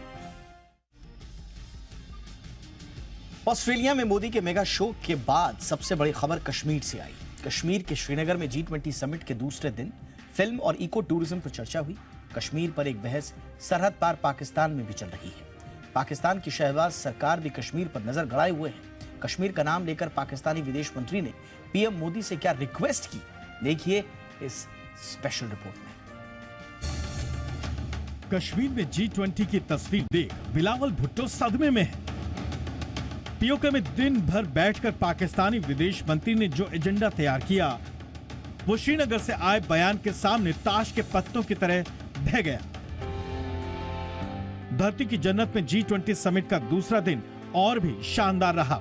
ऑस्ट्रेलिया में मोदी के मेगा शो के बाद सबसे बड़ी खबर कश्मीर से आई। कश्मीर के श्रीनगर में G20 समिट के दूसरे दिन फिल्म और इको टूरिज्म पर चर्चा हुई। कश्मीर पर एक बहस सरहद पार पाकिस्तान में भी चल रही है। पाकिस्तान की शहबाज सरकार भी कश्मीर पर नजर गड़ाए हुए है। कश्मीर का नाम लेकर पाकिस्तानी विदेश मंत्री ने पीएम मोदी से क्या रिक्वेस्ट की, देखिए इस स्पेशल रिपोर्ट में। कश्मीर में G20 की तस्वीर देख बिलावल भुट्टो सदमे में है। पीओके में दिन भर बैठकर पाकिस्तानी विदेश मंत्री ने जो एजेंडा तैयार किया वो श्रीनगर से आए बयान के सामने ताश के पत्तों की तरह ढह गया। धरती की जन्नत में G20 समिट का दूसरा दिन और भी शानदार रहा।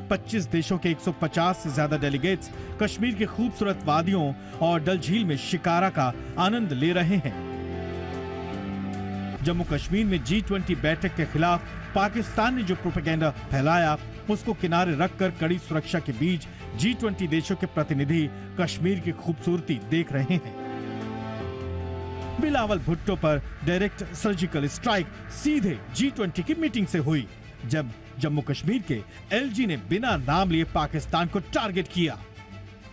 25 देशों के 150 से ज्यादा डेलीगेट्स कश्मीर की खूबसूरत वादियों और डल झील में शिकारा का आनंद ले रहे हैं। जम्मू कश्मीर में G20 बैठक के खिलाफ पाकिस्तान ने जो प्रोपेगेंडा फैलाया उसको किनारे रखकर कड़ी सुरक्षा के बीच G20 देशों के प्रतिनिधि कश्मीर की खूबसूरती देख रहे हैं। बिलावल भुट्टो पर डायरेक्ट सर्जिकल स्ट्राइक सीधे G20 की मीटिंग से हुई, जब जम्मू कश्मीर के LG ने बिना नाम लिए पाकिस्तान को टारगेट किया।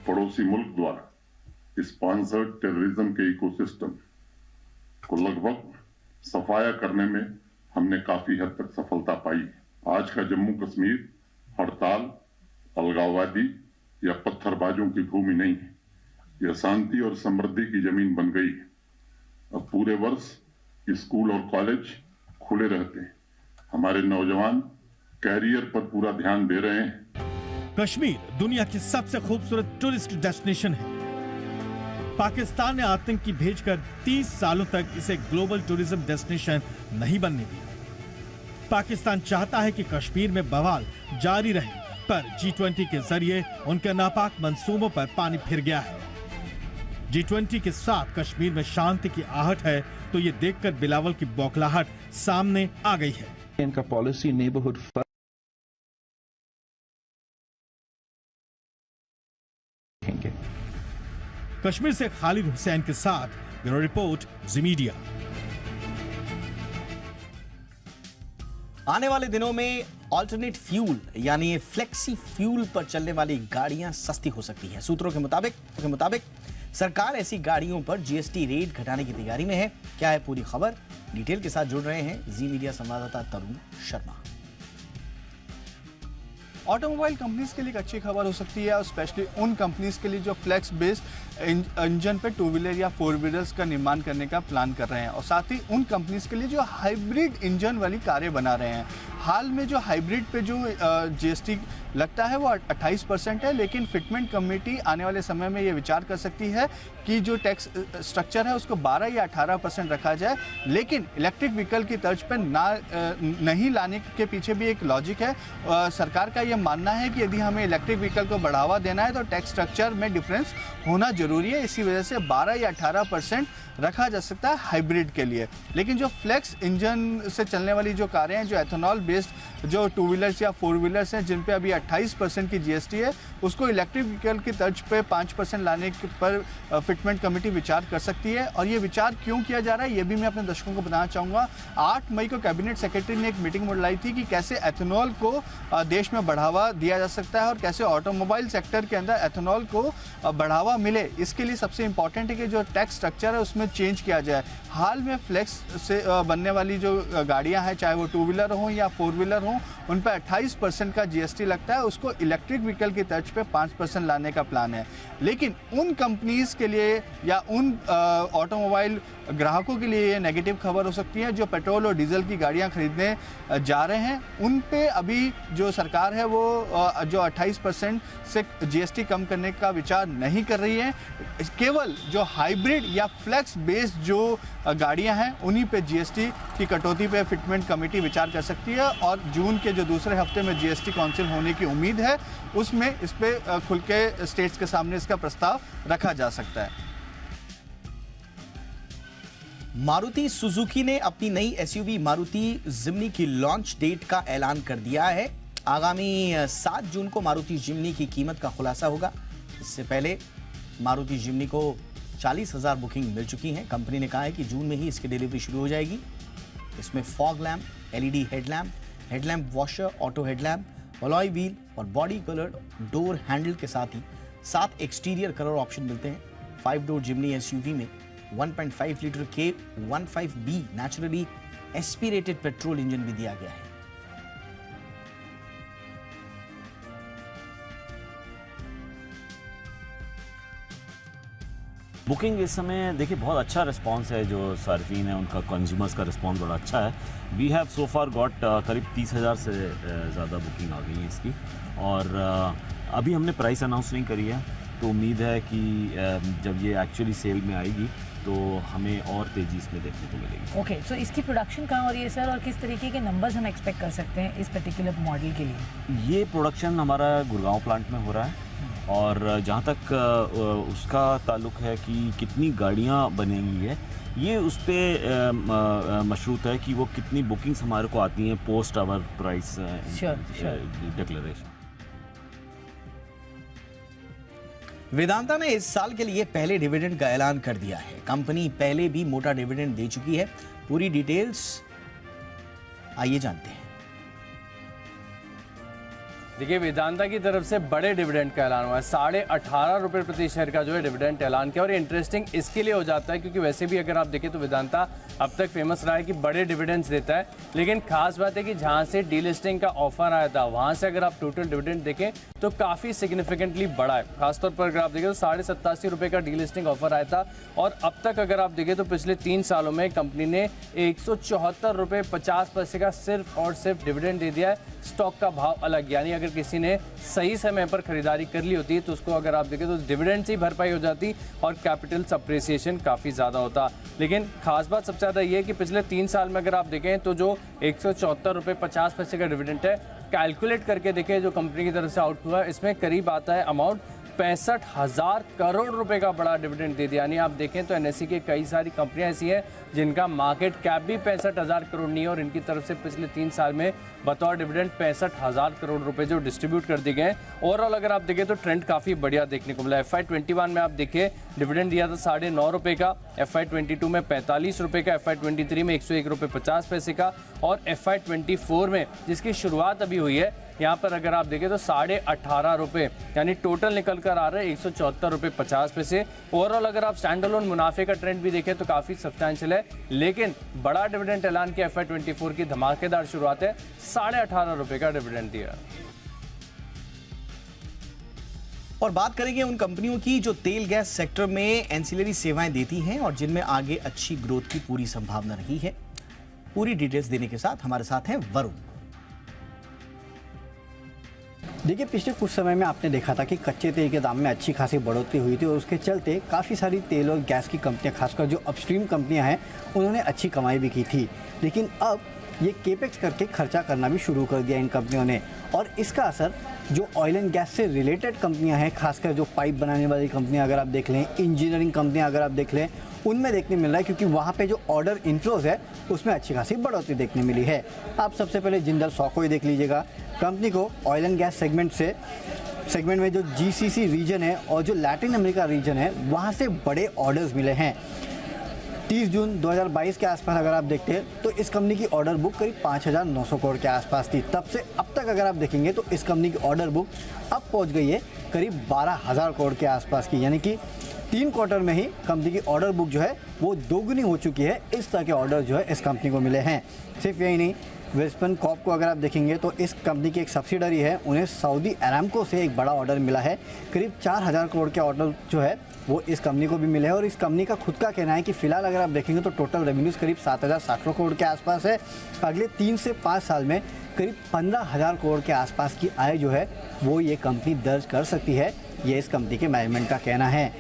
पड़ोसी मुल्क द्वारा स्पॉन्सर्ड टेररिज्म के इकोसिस्टम को लगभग सफाया करने में हमने काफी हद तक सफलता पाई। आज का जम्मू कश्मीर हड़ताल, अलगाववादी या पत्थरबाजों की भूमि नहीं है, यह शांति और समृद्धि की जमीन बन गई है। अब पूरे वर्ष स्कूल और कॉलेज खुले रहते हैं। हमारे नौजवान कैरियर पर पूरा ध्यान दे रहे हैं। कश्मीर दुनिया की सबसे खूबसूरत टूरिस्ट डेस्टिनेशन है। पाकिस्तान ने आतंकी भेजकर 30 सालों तक इसे ग्लोबल टूरिज्म डेस्टिनेशन नहीं बनने दिया। पाकिस्तान चाहता है कि कश्मीर में बवाल जारी रहे, पर G20 के जरिए उनके नापाक मंसूबों पर पानी फिर गया है। G20 के साथ कश्मीर में शांति की आहट है तो ये देखकर बिलावल की बौखलाहट सामने आ गई है। इनका पॉलिसी नेबरहुड कश्मीर से खालिद हुसैन के साथ ब्यूरो रिपोर्ट, जी मीडिया। आने वाले दिनों में ऑल्टरनेट फ्यूल यानी फ्लेक्सी फ्यूल पर चलने वाली गाड़ियां सस्ती हो सकती हैं। सूत्रों के मुताबिक सरकार ऐसी गाड़ियों पर जीएसटी रेट घटाने की तैयारी में है। क्या है पूरी खबर, डिटेल के साथ जुड़ रहे हैं जी मीडिया संवाददाता तरुण शर्मा। ऑटोमोबाइल कंपनीज के लिए एक अच्छी खबर हो सकती है, और स्पेशली उन कंपनीज के लिए जो फ्लेक्स बेस्ड इंजन पे टू व्हीलर या फोर व्हीलर्स का निर्माण करने का प्लान कर रहे हैं, और साथ ही उन कंपनीज के लिए जो हाइब्रिड इंजन वाली कारें बना रहे हैं। हाल में जो हाइब्रिड पे जो जीएसटी लगता है वो 28% है, लेकिन फिटमेंट कमेटी आने वाले समय में ये विचार कर सकती है कि जो टैक्स स्ट्रक्चर है उसको 12 या 18% रखा जाए। लेकिन इलेक्ट्रिक व्हीकल की तर्ज पर नहीं लाने के पीछे भी एक लॉजिक है। सरकार का ये मानना है कि यदि हमें इलेक्ट्रिक व्हीकल को बढ़ावा देना है तो टैक्स स्ट्रक्चर में डिफरेंस होना जरूरी है। इसी वजह से 12 या 18% रखा जा सकता है हाइब्रिड के लिए। लेकिन जो फ्लेक्स इंजन से चलने वाली जो कारें हैं, जो एथेनॉल बेस्ड जो टू व्हीलर्स या फोर व्हीलर्स हैं, जिन पे अभी 28% की जीएसटी है, उसको इलेक्ट्रिक व्हीकल की तर्ज पे 5% लाने पर फिटमेंट कमेटी विचार कर सकती है। और ये विचार क्यों किया जा रहा है ये भी मैं अपने दर्शकों को बताना चाहूँगा। 8 मई को कैबिनेट सेक्रेटरी ने एक मीटिंग बुलाई थी कि कैसे एथेनॉल को देश में बढ़ावा दिया जा सकता है और कैसे ऑटोमोबाइल सेक्टर के अंदर एथेनॉल को बढ़ावा मिले। इसके लिए सबसे इंपॉर्टेंट है कि जो टैक्स स्ट्रक्चर है उसमें चेंज किया जाए। हाल में फ्लेक्स से बनने वाली जो गाड़ियां हैं, चाहे वो टू व्हीलर हों या फोर व्हीलर हों, उन पर 28% का जीएसटी लगता है। उसको इलेक्ट्रिक व्हीकल की तर्ज पे 5% लाने का प्लान है। लेकिन उन कंपनीज के लिए या उन ऑटोमोबाइल ग्राहकों के लिए ये नेगेटिव खबर हो सकती है जो पेट्रोल और डीजल की गाड़ियां खरीदने जा रहे हैं। उन पे अभी जो सरकार है वो जो 28% से जीएसटी कम करने का विचार नहीं कर रही है। केवल जो हाइब्रिड या फ्लेक्स बेस्ड जो गाड़ियां हैं उन्हीं पे जीएसटी की कटौती पे फिटमेंट कमेटी विचार कर सकती है, और जून के जो दूसरे हफ्ते में जीएसटी काउंसिल होने की उम्मीद है, उसमें इस पे खुल के स्टेट्स के सामने इसका प्रस्ताव रखा जा सकता है। मारुति सुजुकी ने अपनी नई एसयूवी मारुति जिम्नी की लॉन्च डेट का ऐलान कर दिया है। आगामी 7 जून को मारुति जिम्नी की कीमत का खुलासा होगा। इससे पहले मारुति जिम्नी को 40,000 बुकिंग मिल चुकी हैं। कंपनी ने कहा है कि जून में ही इसकी डिलीवरी शुरू हो जाएगी। इसमें fog lamp, LED headlamp, headlamp washer, auto headlamp, alloy wheel और बॉडी कलर्ड डोर हैंडल के साथ ही 7 एक्सटीरियर कलर ऑप्शन मिलते हैं। 5 डोर जिमनी एसयूवी में 1.5 litre K15B naturally aspirated petrol engine भी दिया गया है। बुकिंग इस समय देखिए बहुत अच्छा रिस्पांस है, जो सार्फिन है उनका, कंज्यूमर्स का रिस्पांस बड़ा अच्छा है। We have so far got करीब 30,000 से ज़्यादा बुकिंग आ गई है इसकी, और अभी हमने प्राइस अनाउंस नहीं करी है, तो उम्मीद है कि जब ये एक्चुअली सेल में आएगी तो हमें और तेज़ी इसमें देखने को मिलेगी। ओके, सो इसकी प्रोडक्शन कहाँ हो रही है सर, और किस तरीके के नंबर्स हम एक्सपेक्ट कर सकते हैं इस पर्टिकुलर मॉडल के लिए? ये प्रोडक्शन हमारा गुड़गांव प्लांट में हो रहा है, और जहाँ तक उसका ताल्लुक है कि कितनी गाड़ियाँ बनेंगी है, ये उस पर मशरूत है कि वो कितनी बुकिंग्स हमारे को आती हैं post our price declaration. Vedanta ने इस साल के लिए पहले डिविडेंड का ऐलान कर दिया है। कंपनी पहले भी मोटा डिविडेंड दे चुकी है। पूरी डिटेल्स आइए जानते हैं। देखिए, वेदांता की तरफ से बड़े डिविडेंड का ऐलान हुआ है। 18.5 रुपये प्रति शेयर का जो है डिविडेंड ऐलान किया, और ये इंटरेस्टिंग इसके लिए हो जाता है क्योंकि वैसे भी अगर आप देखें तो वेदांता अब तक फेमस रहा है कि बड़े डिविडेंड्स देता है, लेकिन खास बात है कि जहां से डीलिस्टिंग का ऑफर आया था वहां से अगर आप टोटल डिविडेंड देखें तो काफ़ी सिग्निफिकेंटली बड़ा है। खासतौर पर अगर आप देखें तो 87.5 रुपये का डीलिस्टिंग ऑफर आया था, और अब तक अगर आप देखें तो पिछले 3 सालों में कंपनी ने 174 रुपये 50 पैसे का सिर्फ और सिर्फ डिविडेंड दे दिया है। स्टॉक का भाव अलग, यानी अगर किसी ने सही समय पर खरीदारी कर ली होती तो उसको अगर आप देखें तो डिविडेंड से ही भरपाई हो जाती और कैपिटल अप्रिसिएशन काफ़ी ज़्यादा होता। लेकिन खास बात सबसे ज़्यादा ये है कि पिछले 3 साल में अगर आप देखें तो जो 174 रुपये 50 पैसे का डिविडेंड है, कैलकुलेट करके देखें जो कंपनी की तरफ से आउट हुआ, इसमें करीब आता है अमाउंट 65,000 करोड़ रुपए का बड़ा डिविडेंड दे दिया। यानी आप देखें तो एनएसई के कई सारी कंपनियां ऐसी हैं जिनका मार्केट कैप भी 65,000 करोड़ नहीं है, और इनकी तरफ से पिछले 3 साल में बतौर डिविडेंड 65,000 करोड़ रुपए जो डिस्ट्रीब्यूट कर दिए गए। ओवरऑल अगर आप देखें तो ट्रेंड काफ़ी बढ़िया देखने को मिला। FY21 में आप देखिए डिविडेंड दिया था 9.5 रुपये का, FY22 में 45 रुपये का, FY23 में 101 रुपये 50 पैसे का, और FY24 में जिसकी शुरुआत अभी हुई है यहाँ पर अगर आप देखें तो 18.5 रुपये, यानी टोटल निकल कर आ रहा है 174 रुपये 50 पैसे। ओवरऑल अगर आप स्टैंड अलोन मुनाफे का ट्रेंड भी देखें तो काफ़ी सब्सटैंशियल है, लेकिन बड़ा डिविडेंड ऐलान किया। FY24 की धमाकेदार शुरुआत है, 18.5 रुपये का डिविडेंड दिया। और बात करेंगे उन कंपनियों की जो तेल गैस सेक्टर में एंसिलरी सेवाएं देती हैं और जिनमें आगे अच्छी ग्रोथ की पूरी संभावना रही है। पूरी डिटेल्स देने के साथ हमारे साथ हैं वरुण। देखिए, पिछले कुछ समय में आपने देखा था कि कच्चे तेल के दाम में अच्छी खासी बढ़ोतरी हुई थी, और उसके चलते काफ़ी सारी तेल और गैस की कंपनियां, खासकर जो अपस्ट्रीम कंपनियां हैं, उन्होंने अच्छी कमाई भी की थी। लेकिन अब ये केपेक्स करके खर्चा करना भी शुरू कर दिया इन कंपनियों ने, और इसका असर जो ऑयल एंड गैस से रिलेटेड कंपनियां हैं, खासकर जो पाइप बनाने वाली कंपनियां अगर आप देख लें, इंजीनियरिंग कंपनियां अगर आप देख लें, उनमें देखने मिल रहा है, क्योंकि वहाँ पे जो ऑर्डर इनफ्लोज है उसमें अच्छी खासी बढ़ोतरी देखने मिली है। आप सबसे पहले जिंदल सॉ को ही देख लीजिएगा। कंपनी को ऑयल एंड गैस सेगमेंट में जो GCC रीजन है और जो लैटिन अमेरिका रीजन है, वहाँ से बड़े ऑर्डर्स मिले हैं। 30 जून 2022 के आसपास अगर आप देखते हैं तो इस कंपनी की ऑर्डर बुक करीब 5,900 करोड़ के आसपास थी। तब से अब तक अगर आप देखेंगे तो इस कंपनी की ऑर्डर बुक अब पहुंच गई है करीब 12,000 करोड़ के आसपास की, यानी कि 3 क्वार्टर में ही कंपनी की ऑर्डर बुक जो है वो दोगुनी हो चुकी है। इस तरह के ऑर्डर जो है इस कंपनी को मिले हैं। सिर्फ यही नहीं, वेस्टर्न कॉप को अगर आप देखेंगे तो इस कंपनी की एक सब्सिडरी है, उन्हें सऊदी अरामको से एक बड़ा ऑर्डर मिला है। करीब 4,000 करोड़ के ऑर्डर जो है वो इस कंपनी को भी मिले हैं, और इस कंपनी का खुद का कहना है कि फिलहाल अगर आप देखेंगे तो टोटल रेवेन्यूज़ करीब 7,700 करोड़ के आसपास है। अगले 3 से 5 साल में करीब 15,000 करोड़ के आसपास की आय जो है वो ये कंपनी दर्ज कर सकती है, ये इस कंपनी के मैनेजमेंट का कहना है।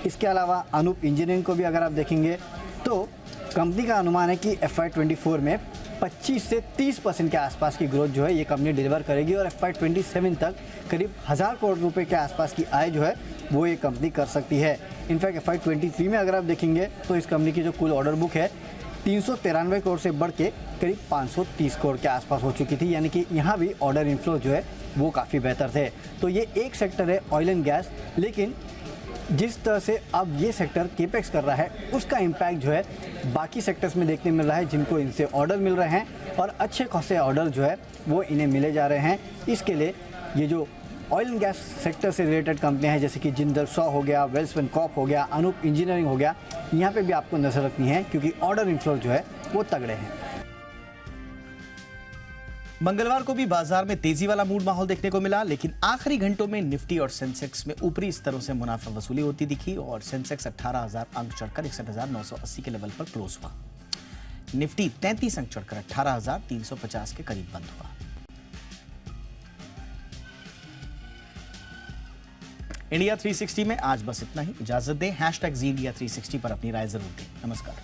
इसके अलावा अनूप इंजीनियरिंग को भी अगर आप देखेंगे तो कंपनी का अनुमान है कि FY24 में 25 से 30% के आसपास की ग्रोथ जो है ये कंपनी डिलीवर करेगी, और FY27 तक करीब 1,000 करोड़ रुपए के आसपास की आय जो है वो ये कंपनी कर सकती है। इनफैक्ट FY23 में अगर आप देखेंगे तो इस कंपनी की जो कुल ऑर्डर बुक है 393 करोड़ से बढ़ के करीब 530 करोड़ के आसपास हो चुकी थी, यानी कि यहाँ भी ऑर्डर इनफ्लो जो है वो काफ़ी बेहतर थे। तो ये एक सेक्टर है ऑयल एंड गैस, लेकिन जिस तरह से अब ये सेक्टर केपेक्स कर रहा है उसका इम्पैक्ट जो है बाकी सेक्टर्स में देखने मिल रहा है, जिनको इनसे ऑर्डर मिल रहे हैं और अच्छे खासे ऑर्डर जो है वो इन्हें मिले जा रहे हैं। इसके लिए ये जो ऑयल एंड गैस सेक्टर से रिलेटेड कंपनियां हैं जैसे कि जिंदल सॉ हो गया, वेल्समैन कॉर्प हो गया, अनूप इंजीनियरिंग हो गया, यहाँ पे भी आपको नजर रखनी है क्योंकि ऑर्डर इनफ्लो जो है वो तगड़े हैं। मंगलवार को भी बाजार में तेजी वाला मूड माहौल देखने को मिला, लेकिन आखिरी घंटों में निफ्टी और सेंसेक्स में ऊपरी स्तरों से मुनाफा वसूली होती दिखी और सेंसेक्स 18,000 अंक चढ़कर 61,980 के लेवल पर क्लोज हुआ। निफ्टी 33 अंक चढ़कर 18,350 के करीब बंद हुआ। इंडिया 360 में आज बस इतना ही। इजाजत दें। #ZIndia360 पर अपनी राय जरूर दें। नमस्कार।